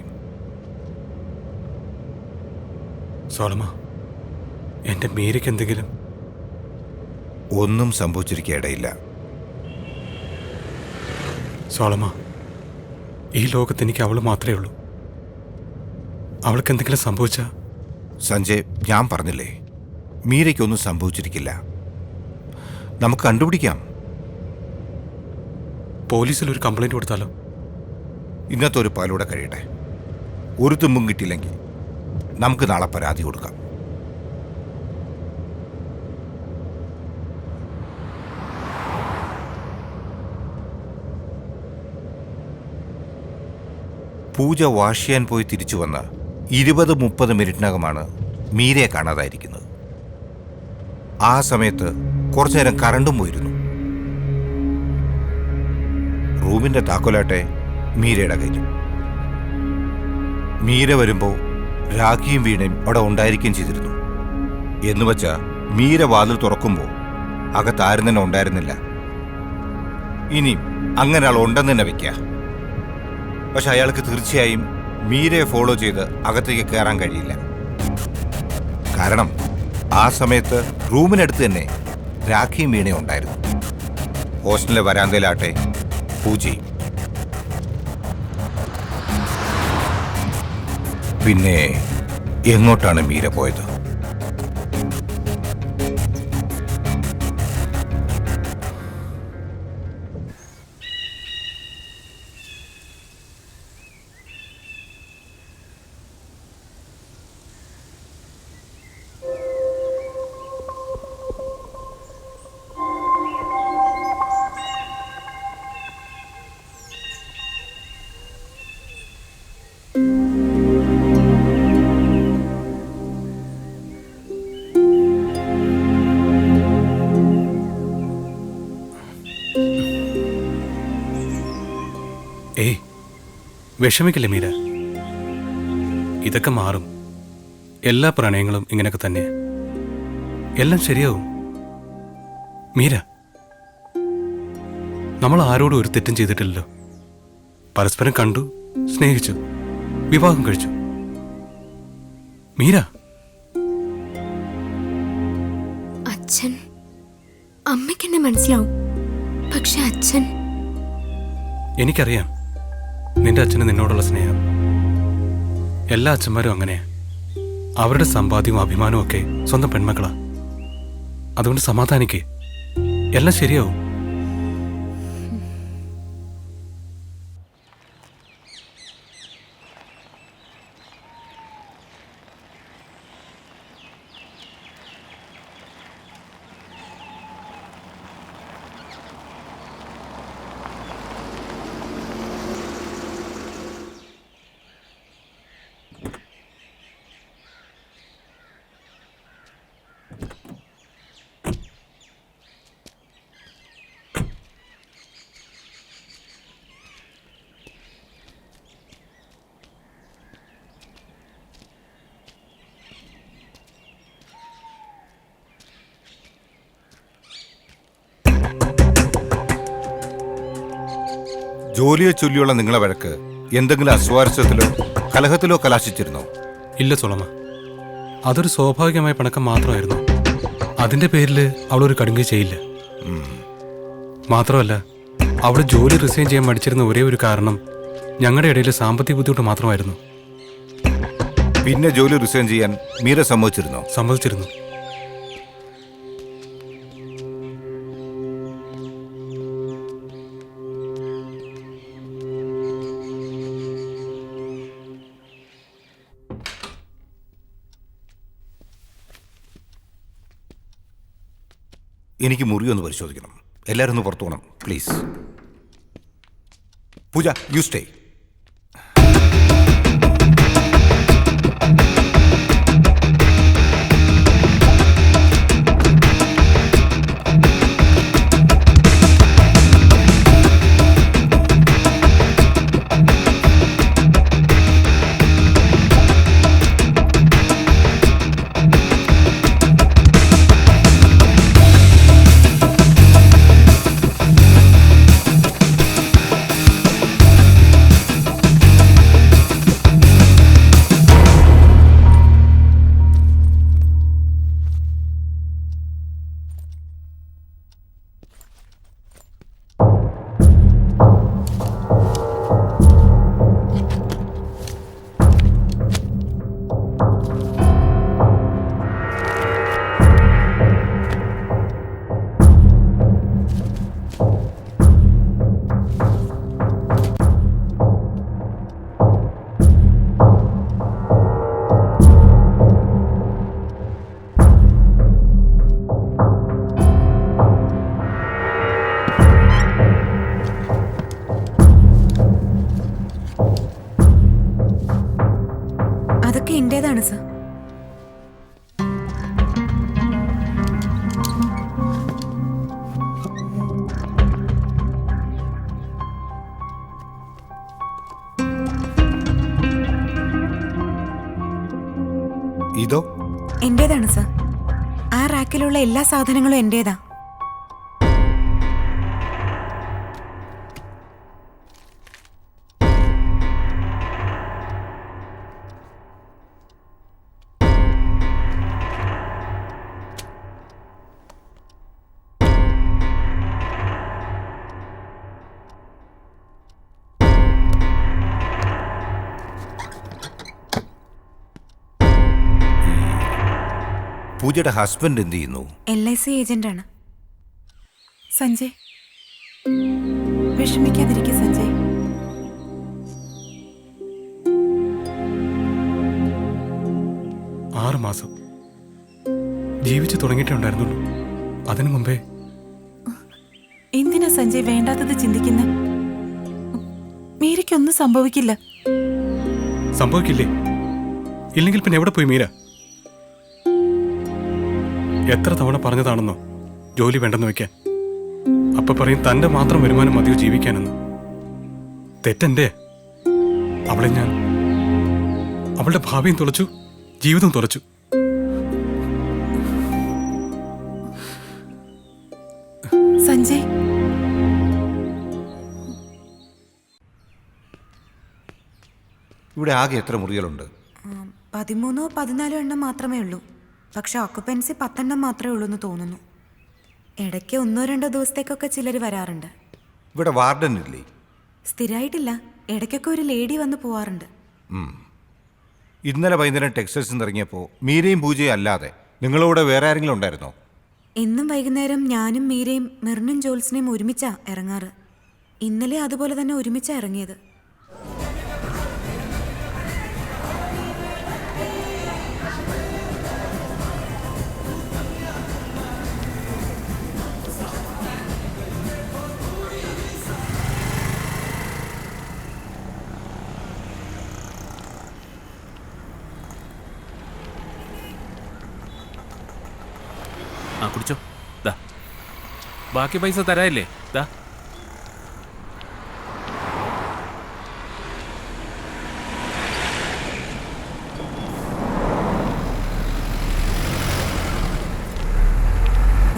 സോളമ, എന്റെ മീരയ്ക്ക് എന്തെങ്കിലും? ഒന്നും സംഭവിച്ചിരിക്കേയിടയില്ല. സോളമ, ഈ ലോകത്ത് എനിക്ക് അവള് മാത്രമേ ഉള്ളൂ. അവൾക്ക് എന്തെങ്കിലും സംഭവിച്ചാ? സഞ്ജയ്, ഞാൻ പറഞ്ഞില്ലേ, മീരയ്ക്കൊന്നും സംഭവിച്ചിരിക്കില്ല. നമുക്ക് കണ്ടുപിടിക്കാം. പോലീസിൽ ഒരു കംപ്ലൈന്റ് കൊടുത്താലോ? ഇന്നത്തെ ഒരു പാലൂടെ കഴിയട്ടെ. ഒരു തുമ്പും കിട്ടിയില്ലെങ്കിൽ നമുക്ക് നാളെ പരാതി കൊടുക്കാം. പൂജ വാഷ് ചെയ്യാൻ പോയി തിരിച്ചു വന്ന 20-30 മിനിറ്റിനകമാണ് മീരയെ കാണാതായിരിക്കുന്നത്. ആ സമയത്ത് കുറച്ചു നേരം കറണ്ടും പോയിരുന്നു. റൂമിന്റെ താക്കോലാട്ടെ മീരയുടെ കയ്യിലും. മീര വരുമ്പോൾ രാഖിയും വീണയും അവിടെ ഉണ്ടായിരിക്കുകയും ചെയ്തിരുന്നു. എന്നുവെച്ചാ മീര വാതിൽ തുറക്കുമ്പോൾ അകത്താരും തന്നെ ഉണ്ടായിരുന്നില്ല. ഇനി അങ്ങനെ ആൾ ഉണ്ടെന്ന് തന്നെ വെക്കുക. പക്ഷെ അയാൾക്ക് തീർച്ചയായും മീരയെ ഫോളോ ചെയ്ത് അകത്തേക്ക് കയറാൻ കഴിയില്ല. കാരണം ആ സമയത്ത് റൂമിനടുത്ത് തന്നെ രാഖിയും വീണയും ഉണ്ടായിരുന്നു. ഹോസ്റ്റലിലെ വരാന്തയിലാട്ടെ പൂജയും. പിന്നെ എങ്ങോട്ടാണ് മീര പോയത്? ഏയ്, വിഷമിക്കില്ലേ മീര. ഇതൊക്കെ മാറും. എല്ലാ പ്രണയങ്ങളും ഇങ്ങനെയൊക്കെ തന്നെ. എല്ലാം ശരിയാവും. മീര, നമ്മൾ ആരോടും ഒരു തെറ്റും ചെയ്തിട്ടില്ലല്ലോ. പരസ്പരം കണ്ടു, സ്നേഹിച്ചു, വിവാഹം കഴിച്ചു. മീര, അച്ഛൻ, അമ്മയ്ക്കെന്നെ മനസ്സിലാവും. പക്ഷെ അച്ഛൻ, എനിക്കറിയാം നിന്റെ അച്ഛന് നിന്നോടുള്ള സ്നേഹം. എല്ലാ അച്ഛന്മാരും അങ്ങനെയാ. അവരുടെ സമ്പാദ്യവും അഭിമാനവും ഒക്കെ സ്വന്തം പെൺമക്കളാ. അതുകൊണ്ട് സമാധാനിക്കേ, എല്ലാം ശരിയാവും. ജോലിയെ ചൊല്ലിയുള്ള നിങ്ങളെ വഴക്ക് എന്തെങ്കിലും അസ്വാരസ്യത്തിലോ കലഹത്തിലോ കലാശിച്ചിരുന്നോ? ഇല്ല സോളമ, അതൊരു സ്വാഭാവികമായ പിണക്കം മാത്രമായിരുന്നു. അതിന്റെ പേരിൽ അവളൊരു കടുങ്കൈ ചെയ്യില്ല. മാത്രമല്ല, അവൾ ജോലി റിസൈൻ ചെയ്യാൻ മടിച്ചിരുന്ന ഒരേ ഒരു കാരണം ഞങ്ങളുടെ ഇടയിൽ സാമ്പത്തിക ബുദ്ധിമുട്ട് മാത്രമായിരുന്നു. പിന്നെ ജോലി റിസൈൻ ചെയ്യാൻ മീര സമ്മതിച്ചിരുന്നോ? സമ്മതിച്ചിരുന്നു. എനിക്ക് മുറി ഒന്ന് പരിശോധിക്കണം. എല്ലാവരും ഒന്ന് പുറത്തു പോകണം പ്ലീസ്. Pooja, you stay. എന്റേതാണ് സർ. ഇതോ? എന്റേതാണ് സർ. ആ റാക്കിലുള്ള എല്ലാ സാധനങ്ങളും എന്റേതാ. പൂജയുടെ ഹസ്ബൻഡ് എന്ത് ചെയ്യുന്നു? LIC ഏജന്റാണ്. സഞ്ജയ്, വിഷമിക്കാതിരിക്കും സഞ്ജയ്. ആറ് മാസം ജീവിച്ചു തുടങ്ങിയിട്ടേ ഉണ്ടായിരുന്നുള്ളൂ. അതിനു മുമ്പേ എന്തിനാ സഞ്ജയ് വേണ്ടാത്തത് ചിന്തിക്കുന്നെ? മീരയ്ക്കൊന്നും സംഭവിക്കില്ല. സംഭവിക്കില്ലേ? ഇല്ലെങ്കിൽ പിന്നെ എവിടെ പോയി മീര? എത്ര തവണ പറഞ്ഞതാണെന്നോ ജോലി വേണ്ടെന്ന് വെക്കാൻ. അപ്പൊ പറയും തന്റെ മാത്രം വരുമാനം മതിയോ ജീവിക്കാനെന്ന്. തെറ്റെന്റെ. അവളെ ഞാൻ അവളുടെ ഭാവിയും തുളച്ചു, ജീവിതം തുറച്ചു. സഞ്ജയ്, ഇവിടെ ആകെ എത്ര മുറികളുണ്ട്? 13 14 എണ്ണം മാത്രമേ ഉള്ളൂ. പക്ഷെ ഓക്കുപ്പൻസി 10 എണ്ണം മാത്രമേ ഉള്ളൂ എന്ന് തോന്നുന്നു. ഇടയ്ക്ക് 1-2 ദിവസത്തേക്കൊക്കെ ചിലർ വരാറുണ്ട്. ഇവിടെ വാർഡൻ ഇല്ലേ? സ്ഥിരമായിട്ടില്ല. ഇടയ്ക്കൊക്കെ ഒരു ലേഡി വന്ന് പോവാറുണ്ട്. ഇന്നലെ വൈകുന്നേരം ടെക്സ്റ്റൈൽസിൽ നിന്ന് ഇറങ്ങിയപ്പോൾ മീരയും പൂജയും അല്ലാതെ നിങ്ങളോട് വേറെ ആരെങ്കിലും ഉണ്ടായിരുന്നോ? എന്നും വൈകുന്നേരം ഞാനും മീരയും മിർനും ജോൽസിനെയും ഒരുമിച്ചാ ഇറങ്ങാറ്. ഇന്നലെ അതുപോലെ തന്നെ ഒരുമിച്ചാ ഇറങ്ങിയത്. ആ കുടിച്ചോ. ദാ ബാക്കി പൈസ തരാല്ലേ? ദാ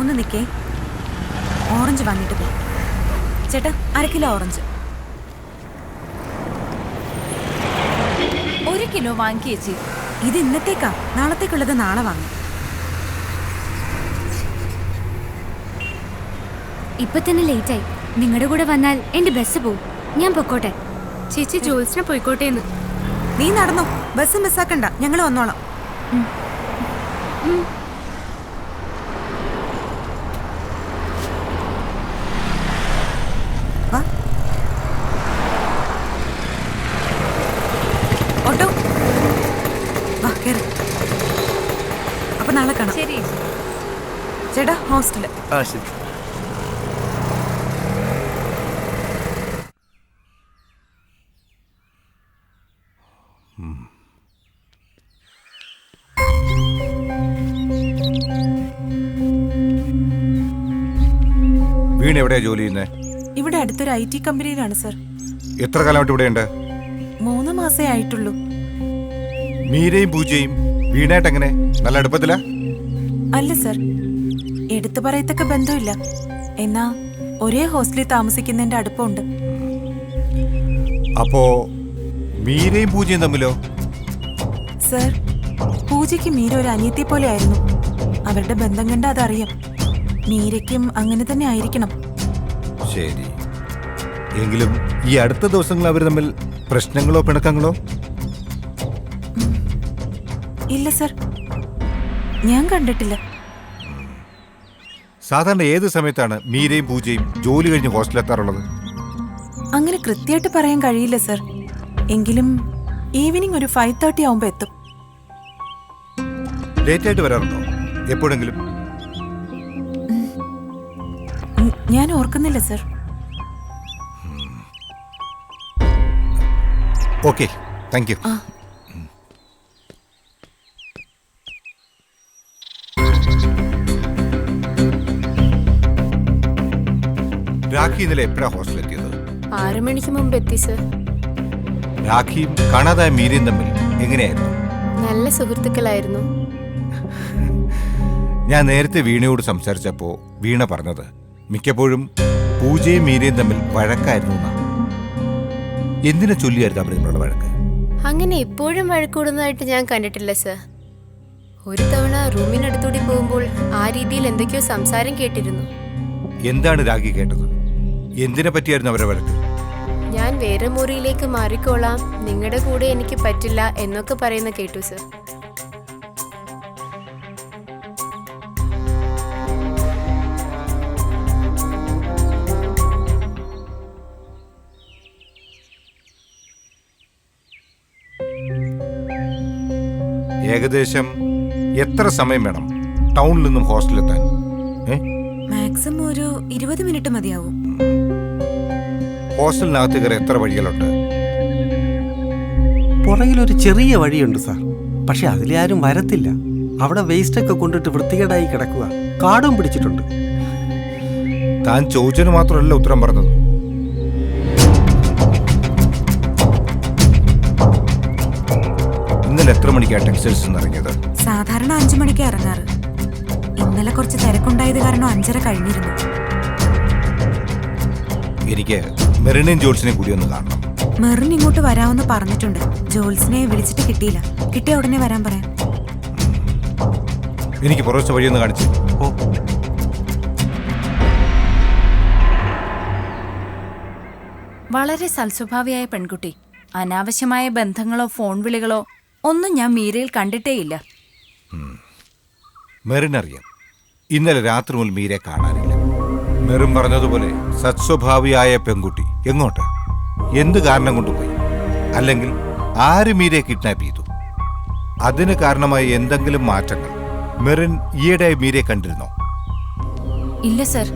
ഒന്ന് നിൽക്കേ, ഓറഞ്ച് വാങ്ങിയിട്ട് പോ. ചേട്ടാ, 1 കിലോ ഓറഞ്ച്. 1 കിലോ വാങ്ങി ചേച്ചി. ഇത് ഇന്നത്തേക്കാ, നാളത്തേക്കുള്ളത് നാളെ വാങ്ങും. ഇപ്പൊ തന്നെ ലേറ്റായി. നിങ്ങളുടെ കൂടെ വന്നാൽ എന്റെ ബസ് പോവും. ഞാൻ പൊക്കോട്ടെ. ചേച്ചി ജോൽസിനെ പോയിക്കോട്ടെ എന്ന്. നീ നടന്നോ, ബസ് മിസ്സാക്കണ്ട, ഞങ്ങൾ വന്നോളാം. വാ. ഓട്ടോ വാ, കേറ്. അപ്പൊ നാളെ കാണാം. ശരി ചേട്ടാ, ഹോസ്റ്റല്. ശരി. വീണ് എവിടെയാ ജോലി ചെയ്യുന്നത്? ഇവിടെ അടുത്തൊരു IT കമ്പനിയിലാണ് സർ. എത്ര കാലമായിട്ട് ഇവിടെയുണ്ട്? 3 മാസേ ആയിട്ടുള്ളൂ. മീരയും പൂജയും വീണായിട്ട് എങ്ങനെ? നല്ല അടുപ്പത്തിലാ? അല്ല സർ, എടുത്തു പറയത്തക്ക ബന്ധമില്ല. എന്നാ ഒരേ ഹോസ്റ്റലിൽ താമസിക്കുന്നതിന്റെ അടുപ്പമുണ്ട്. അപ്പോ മീരയും പൂജയും തമ്മിലോ? സർ, പൂജയ്ക്ക് മീര ഒരു അനിയത്തെ പോലെ ആയിരുന്നു. അവരുടെ ബന്ധം കണ്ട അതറിയാം. മീരയ്ക്കും അങ്ങനെ തന്നെ ആയിരിക്കണം. ശരി. എങ്കിലും ഈ അടുത്ത ദിവസങ്ങൾ അവർ തമ്മിൽ പ്രശ്നങ്ങളോ പിണക്കങ്ങളോ? ഇല്ല സർ, ഞാൻ കണ്ടിട്ടില്ല. സാധാരണ ഏത് സമയത്താണ് മീരയും പൂജയും ജോലി കഴിഞ്ഞ് ഹോസ്റ്റലിലെത്താറുള്ളത്? അങ്ങനെ കൃത്യമായിട്ട് പറയാൻ കഴിയില്ല സർ. എങ്കിലും ഈവനിങ് ഒരു 5:30 ആവുമ്പോ എത്തും. ലേറ്റ് ആയിട്ട് വരാറുണ്ടോ എപ്പോഴെങ്കിലും? ഞാൻ ഓർക്കുന്നില്ല sir. Okay, thank you. Rakhi ഇന്നലെ എപ്പോഴാ ഹോസ്റ്റലിലെത്തിയത്? 6 മണിക്ക് മുമ്പ് എത്തി സർ. രാഖിയും കാണാതായ മീരയും തമ്മിൽ എങ്ങനെയായിരുന്നു? നല്ല സുഹൃത്തുക്കളായിരുന്നു. ഞാൻ നേരത്തെ വീണയോട് സംസാരിച്ചപ്പോ വീണ പറഞ്ഞത് മിക്കപ്പോഴും പൂജയും മീരയും തമ്മിൽ വഴക്കായിരുന്നു എന്നാ. എന്തിനെ ചൊല്ലിയായിരുന്നു അവർ തമ്മിലുള്ള വഴക്ക്? അങ്ങനെ എപ്പോഴും വഴക്കൂടുന്നതായിട്ട് ഞാൻ കണ്ടിട്ടില്ല സർ. ഒരു തവണ റൂമിനടുത്തൂടി പോകുമ്പോൾ ആ രീതിയിൽ എന്തൊക്കെയോ സംസാരം കേട്ടിരുന്നു. എന്താണ് രാഖി കേട്ടത്? എന്തിനെ പറ്റിയായിരുന്നു അവരുടെ വഴക്ക്? ഞാൻ വേറെ മുറിയിലേക്ക് മാറിക്കോളാം, നിങ്ങളുടെ കൂടെ എനിക്ക് പറ്റില്ല എന്നൊക്കെ പറയുന്ന കേട്ടു സർ. ഏകദേശം എത്ര സമയം വേണം ടൗണിൽ നിന്നും ഹോസ്റ്റലിലെത്താൻ? മാക്സിമം ഒരു 20 മിനിറ്റ് മതിയാവും. ഹോസ്റ്റലിനകത്ത് കയറി എത്ര വഴികളുണ്ട്? പുറകിലൊരു ചെറിയ വഴിയുണ്ട് സാർ, പക്ഷെ അതിലെ ആരും വരത്തില്ല. അവിടെ വേസ്റ്റൊക്കെ കൊണ്ടിട്ട് വൃത്തികേടായി കിടക്കുക, കാടും പിടിച്ചിട്ടുണ്ട്. താൻ ചോദിച്ചതിന് മാത്രമല്ല ഉത്തരം പറഞ്ഞത്. ഇന്നലെ എത്ര മണിക്കാണ് ടെക്സ്റ്റൈൽസിൽ നിന്ന് ഇറങ്ങിയത്? സാധാരണ 5 മണിക്ക് ഇറങ്ങാറ്. ഇന്നലെ കുറച്ച് തിരക്കുണ്ടായത് കാരണം 5:30 കഴിഞ്ഞിരുന്നു. എനിക്ക് മെറിനെയും ജോൾസിനെയും കൂടി ഒന്ന് കാണണം. മെറിൻ ഇങ്ങോട്ട് വരാമെന്ന് പറഞ്ഞിട്ടുണ്ട്. ജോൾസിനെ വിളിച്ചിട്ട് കിട്ടിയില്ല. കിട്ടിയ ഉടനെ വരാൻ പറയാം. എനിക്ക് പുറത്തെ വഴിയൊന്ന് കാണിച്ചു. ഓ, വളരെ സൽസ്വഭാവിയായ പെൺകുട്ടി. അനാവശ്യമായ ബന്ധങ്ങളോ ഫോൺ വിളികളോ ഒന്നും ഞാൻ മീരയിൽ കണ്ടിട്ടേയില്ല. മെറിനറിയാം ഇന്നലെ രാത്രി മുതൽ മീരെ കാണാനില്ല. മെറിൻ പറഞ്ഞതുപോലെ സത്സ്വഭാവിയായ പെൺകുട്ടി എങ്ങോട്ട്, എന്ത് കാരണം കൊണ്ടുപോയി, അല്ലെങ്കിൽ ആര് മീരെ കിഡ്നാപ്പ് ചെയ്തു? അതിന് കാരണമായ എന്തെങ്കിലും മാറ്റങ്ങൾ മെറിൻ ഈയിടെ മീരെ കണ്ടിരുന്നോ? ഇല്ല സർ,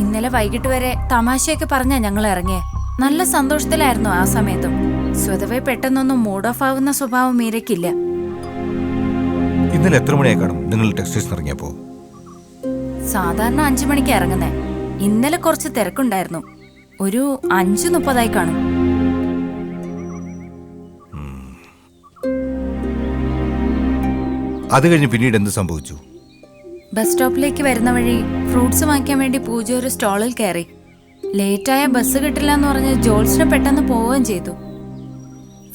ഇന്നലെ വൈകിട്ട് വരെ തമാശയൊക്കെ പറഞ്ഞാ ഞങ്ങൾ ഇറങ്ങിയേ. നല്ല സന്തോഷത്തിലായിരുന്നു ആ സമയത്തും. സ്വതവേ പെട്ടെന്നൊന്നും മൂഡ് ഓഫ് ആവുന്ന സ്വഭാവം മീരയ്ക്കില്ല. ഇന്നലെ എത്ര മണിയായി കാണും നിങ്ങൾ ടെക്സ്റ്റൈൽസ് ഇറങ്ങിയപ്പോ? സാധാരണ 5 മണിക്ക് ഇറങ്ങുന്നേ. ഇന്നലെ കുറച്ച് തിരക്കുണ്ടായിരുന്നു. ഒരു 5:30 കാണും. അത് കഴിഞ്ഞ് പിന്നീട് എന്ത് സംഭവിച്ചു? ബസ് സ്റ്റോപ്പിലേക്ക് വരുന്ന വഴി ഫ്രൂട്ട്സ് വാങ്ങിക്കാൻ വേണ്ടി പൂജ ഒരു സ്റ്റോളിൽ കയറി. ലേറ്റായ ബസ് കിട്ടില്ല എന്ന് പറഞ്ഞ് ജോൾസിനെ പെട്ടെന്ന് പോവുകയും ചെയ്തു.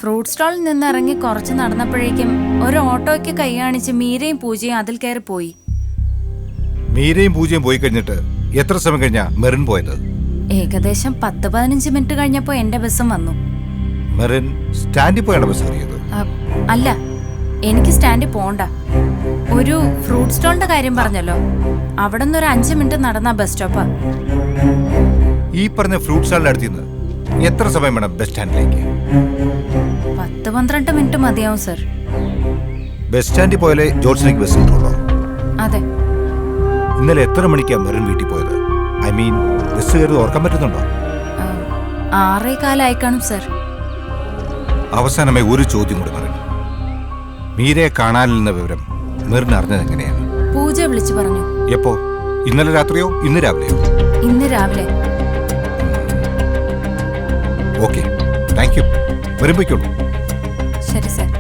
ഫ്രൂട്ട് സ്റ്റോളിൽ നിന്ന് ഇറങ്ങി കുറച്ച് നടന്നപ്പോഴേക്കും ഒരു ഓട്ടോയ്ക്ക് കൈ കാണിച്ച് മീരയും പൂജയും അതിൽ കയറി പോയി. മീരയും പൂജയും പോയി കഴിഞ്ഞിട്ട് എത്ര സമയം കഴിഞ്ഞാ മെറിൻ പോയത്? ഏകദേശം 10-15 മിനിറ്റ് കഴിഞ്ഞപ്പോ എന്റെ ബസ്സും വന്നു. മെറിൻ സ്റ്റാൻഡിൽ പോയാണ് ബസ് കയറിയത്? അല്ല, എനിക്ക് സ്റ്റാൻഡിൽ പോണ്ട. ഒരു ഫ്രൂട്ട് സ്റ്റോളിന്റെ കാര്യം പറഞ്ഞല്ലോ, അവിടെ നിന്ന് ഒരു 5 മിനിറ്റ് നടന്ന ബസ് സ്റ്റോപ്പാ. ഈ പറഞ്ഞ ഫ്രൂട്ട് സ്റ്റാളിന്റെ അടുത്ത് നിന്ന് എത്ര സമയം വേണം ബസ് സ്റ്റാൻഡിലേക്ക്? 10-12 മിനിറ്റ് മതിയാവും സർ. ബസ് സ്റ്റാൻഡിൽ പോയാലേ ജോൾസിലേക്ക് ബസ് കിട്ടുള്ളൂ? അതെ. ഇന്നലെ എത്ര മണിക്കാണ് മെറിൻ വീട്ടിൽ പോയത്? ഐ മീൻ ബസ് കയറി ഓർക്കാൻ പറ്റുന്നുണ്ടോ? 6:15 കാണും സർ. അവസാനമായി ഒരു ചോദ്യം കൂടി മെറിൻ. മീരയെ കാണാനില്ലെന്ന വിവരം മെറിൻ അറിഞ്ഞത് എങ്ങനെയാണ്? പൂജ വിളിച്ചു പറഞ്ഞു. എപ്പോ? ഇന്നലെ രാത്രിയോ ഇന്ന് രാവിലെയോ? ഇന്ന് രാവിലെ. Okay, thank you. മെറിൻ പോയിക്കോളൂ. ശരി സർ.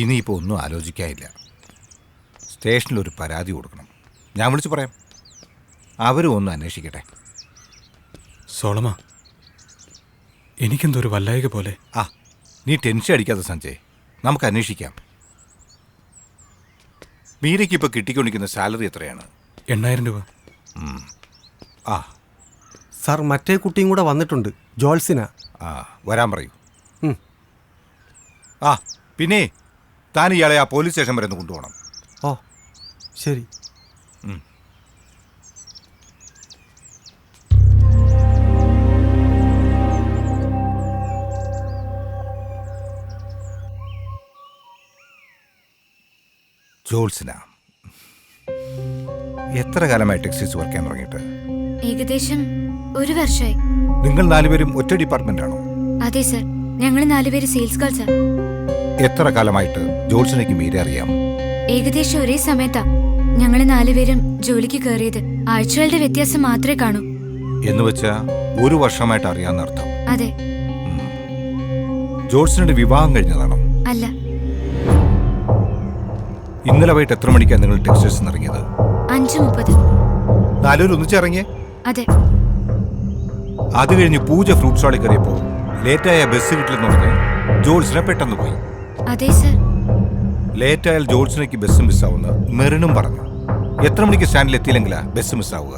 ഇനിയിപ്പോൾ ഒന്നും ആലോചിക്കാനില്ല. സ്റ്റേഷനിലൊരു പരാതി കൊടുക്കണം. ഞാൻ വിളിച്ചു പറയാം. അവരും ഒന്ന് അന്വേഷിക്കട്ടെ. സോളമ, എനിക്കെന്തോ ഒരു വല്ലായിക പോലെ. ആ, നീ ടെൻഷൻ അടിക്കാതെ സഞ്ജയ്, നമുക്ക് അന്വേഷിക്കാം. മീരയ്ക്ക് ഇപ്പോൾ കിട്ടിക്കൊണ്ടിരിക്കുന്ന സാലറി എത്രയാണ്? 8,000 രൂപ. ആ സാർ മറ്റേ കുട്ടിയും കൂടെ വന്നിട്ടുണ്ട്, ജോൾസിന. ആ, വരാൻ പറയൂ. ഉം. ആ പിന്നെ താൻ ഇയാളെ ആ പോലീസ് സ്റ്റേഷൻ വരെ ഒന്ന് കൊണ്ടുപോകണം. ഓ ശരി. ജോൾസിന, എത്ര കാലമായി ടെക്സ്റ്റൈൽസ് വർക്ക് ചെയ്യാൻ തുടങ്ങിയിട്ട്? ഏകദേശം 1 വർഷമായി. നിങ്ങൾ 4 പേരും ഒറ്റ ഡിപ്പാർട്ട്മെന്റ് ആണോ? അതെ സർ, ഞങ്ങൾ 4 പേര് സെയിൽസ് ഗേൾസാ. എത്ര കാലമായിട്ട് ജോത്സനയ്ക്ക് മീരെ അറിയാം? ഏകദേശം ഒരേ സമയത്താ ഞങ്ങൾ 4 പേരും ജോലിക്ക് കയറിയത്. ആഴ്ചകളുടെ വ്യത്യാസം മാത്രമേ കാണൂ. എന്ന് വെച്ചാ 1 വർഷമായിട്ട് അറിയാന്നർത്ഥം. അതെ. ജോത്സനയുടെ വിവാഹം കഴിഞ്ഞതാണോ? അല്ല. ഇന്നലെ വൈകിട്ട് എത്ര മണിക്കാണ് നിങ്ങൾ ടെക്സ്റ്റൈൽസ് ഇറങ്ങിയത്? 5:30. 4 പേര് ഒന്നിച്ചിറങ്ങിയേ? അതെ. അത് കഴിഞ്ഞ് പൂജ ഫ്രൂട്ട് സ്റ്റാളിൽ കയറിയപ്പോ ലേറ്റായ ബസ് കിട്ടില്ലെന്ന് പറഞ്ഞ് ജോത്സന പെട്ടെന്ന് പോയി. അതെ സർ. ലേറ്റായാൽ ജോത്സനയ്ക്ക് ബസ് മിസ്സാവുന്ന മെറിനും പറഞ്ഞു. എത്ര മണിക്ക് സ്റ്റാൻഡിൽ എത്തിയില്ലെങ്കിലാ ബസ് മിസ്സാവുക?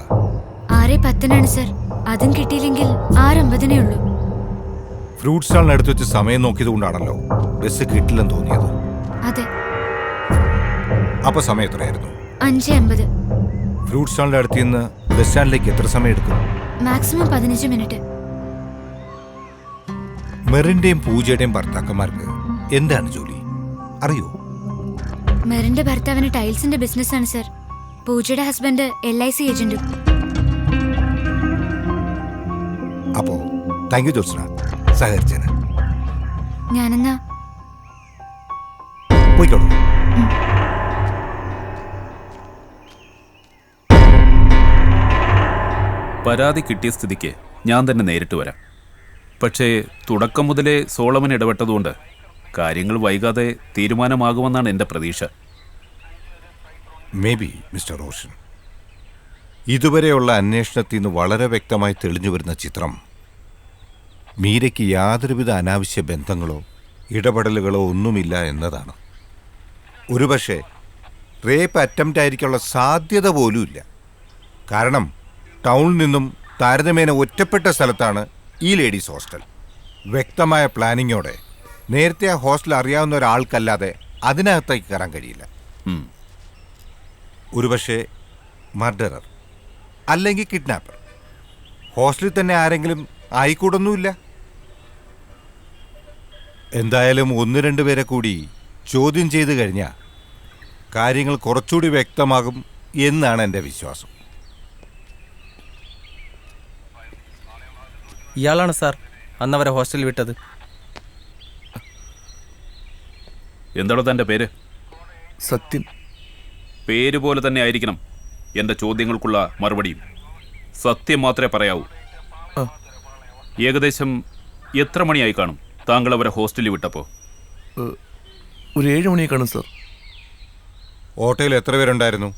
6:10 സർ. അതും കിട്ടിയില്ലെങ്കിൽ 6:50 ഉള്ളൂ. ഫ്രൂട്ട് സ്റ്റാളിനടുത്ത് വെച്ച് സമയം നോക്കിയത് കൊണ്ടാണല്ലോ ബസ് കിട്ടില്ലെന്ന് തോന്നിയത്. അതെ. അപ്പൊ സമയം എത്രയായിരുന്നു? 5:50. ഫ്രൂട്ട് സ്റ്റാളിന്റെ അടുത്ത് നിന്ന് ബസ് സ്റ്റാൻഡിലേക്ക് എത്ര സമയം എടുക്കും? Maximum 15 minute. മെറിന്റെയും പൂജയുടെയും ഭർത്താക്കന്മാർക്ക് എന്താണ് ജോലി അറിയോ? മെറിന്റെ ഭർത്താവിന് ടൈൽസിന്റെ ബിസിനസ്സാണ് സർ. പൂജയുടെ ഹസ്ബൻഡ് LIC ഏജന്റും. അപ്പോ താങ്ക് യു ജോത്സന, സഹകരിച്ചേന്. ഞാനെന്നാ പോയിക്കോളൂ. പരാതി കിട്ടിയ സ്ഥിതിക്ക് ഞാൻ തന്നെ നേരിട്ട് വരാം. പക്ഷേ തുടക്കം മുതലേ സോളമൻ ഇടപെട്ടതുകൊണ്ട് കാര്യങ്ങൾ വൈകാതെ തീരുമാനമാകുമെന്നാണ് എൻ്റെ പ്രതീക്ഷ. May be mister Roshan. ഇതുവരെയുള്ള അന്വേഷണത്തിൽ നിന്ന് വളരെ വ്യക്തമായി തെളിഞ്ഞു വരുന്ന ചിത്രം മീരയ്ക്ക് യാതൊരുവിധ അനാവശ്യ ബന്ധങ്ങളോ ഇടപെടലുകളോ ഒന്നുമില്ല എന്നതാണ്. ഒരുപക്ഷെ റേപ്പ് അറ്റംപ്റ്റ് ആയിരിക്കാനുള്ള സാധ്യത പോലുമില്ല. കാരണം ടൗണിൽ നിന്നും താരതമ്യേന ഒറ്റപ്പെട്ട സ്ഥലത്താണ് ഈ ലേഡീസ് ഹോസ്റ്റൽ. വ്യക്തമായ പ്ലാനിങ്ങോടെ നേരത്തെ ആ ഹോസ്റ്റൽ അറിയാവുന്ന ഒരാൾക്കല്ലാതെ അതിനകത്തേക്ക് കയറാൻ കഴിയില്ല. ഒരുപക്ഷെ മർഡറർ അല്ലെങ്കിൽ കിഡ്നാപ്പർ. ഹോസ്റ്റലിൽ തന്നെ ആരെങ്കിലും ആയിക്കൂടൊന്നുമില്ല. എന്തായാലും 1-2 പേരെ കൂടി ചോദ്യം ചെയ്ത് കഴിഞ്ഞാൽ കാര്യങ്ങൾ കുറച്ചുകൂടി വ്യക്തമാകും എന്നാണ് എൻ്റെ വിശ്വാസം. ഇയാളാണ് സാർ അന്നവരെ ഹോസ്റ്റലിൽ വിട്ടത്. എന്താണോ തൻ്റെ പേര്? സത്യം. പേര് പോലെ തന്നെ ആയിരിക്കണം എൻ്റെ ചോദ്യങ്ങൾക്കുള്ള മറുപടിയും. സത്യം മാത്രമേ പറയാവൂ. ഏകദേശം എത്ര മണിയായി കാണും താങ്കൾ അവരെ ഹോസ്റ്റലിൽ വിട്ടപ്പോൾ? ഒരു 7 മണിയെ കാണും സാർ. ഓട്ടോയിൽ എത്ര പേരുണ്ടായിരുന്നു?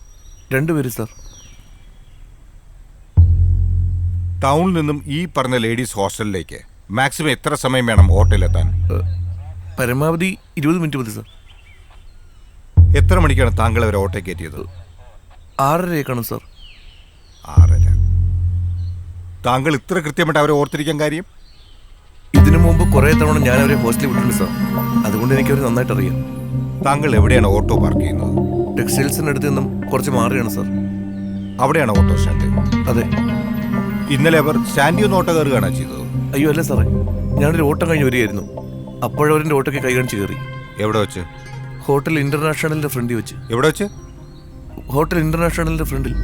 2 പേര് സാർ. ടൗണിൽ നിന്നും ഈ പറഞ്ഞ ലേഡീസ് ഹോസ്റ്റലിലേക്ക് മാക്സിമം എത്ര സമയം വേണം ഓട്ടോയിലെത്താൻ? പരമാവധി 20 മിനിറ്റ് മതി സാർ. എത്ര മണിക്കാണ് താങ്കൾ അവരെ ഓട്ടോ കയറ്റിയത്? 6:30 കാണും സാർ. 6:30. താങ്കൾ ഇത്ര കൃത്യമായിട്ട് അവരെ ഓർത്തിരിക്കാൻ കാര്യം? ഇതിനു മുമ്പ് കുറേ തവണ ഞാൻ അവരെ ഹോസ്റ്റലിൽ വിട്ടിട്ടുണ്ട് സാർ. അതുകൊണ്ട് എനിക്ക് അവർ നന്നായിട്ട് അറിയാം. താങ്കൾ എവിടെയാണ് ഓട്ടോ പാർക്ക് ചെയ്യുന്നത്? ടെക്സ്റ്റൈൽസിനടുത്ത് നിന്നും കുറച്ച് മാറിയാണ് സാർ. അവിടെയാണ് ഓട്ടോ സ്റ്റാൻഡ്? അതെ. ഇന്നലെ അവർ സ്റ്റാൻഡിൽ നിന്ന് ഓട്ടോ കയറുകയാണോ ചെയ്തത്? അയ്യോ അല്ല സാറേ, ഞാനൊരു ഓട്ടം കഴിഞ്ഞ് വരികയായിരുന്നു. അപ്പോഴവരെൻ്റെ ഓട്ടോയ്ക്ക് കൈ കാണിച്ച് കയറി. എവിടെ വെച്ച്? ഹോട്ടൽ ഇന്റർനാഷണലിന്റെ ഫ്രണ്ടിൽ വെച്ച്. എവിടെ വെച്ച്? ഹോട്ടൽ ഇന്റർനാഷണലിന്റെ ഫ്രണ്ടിൽ.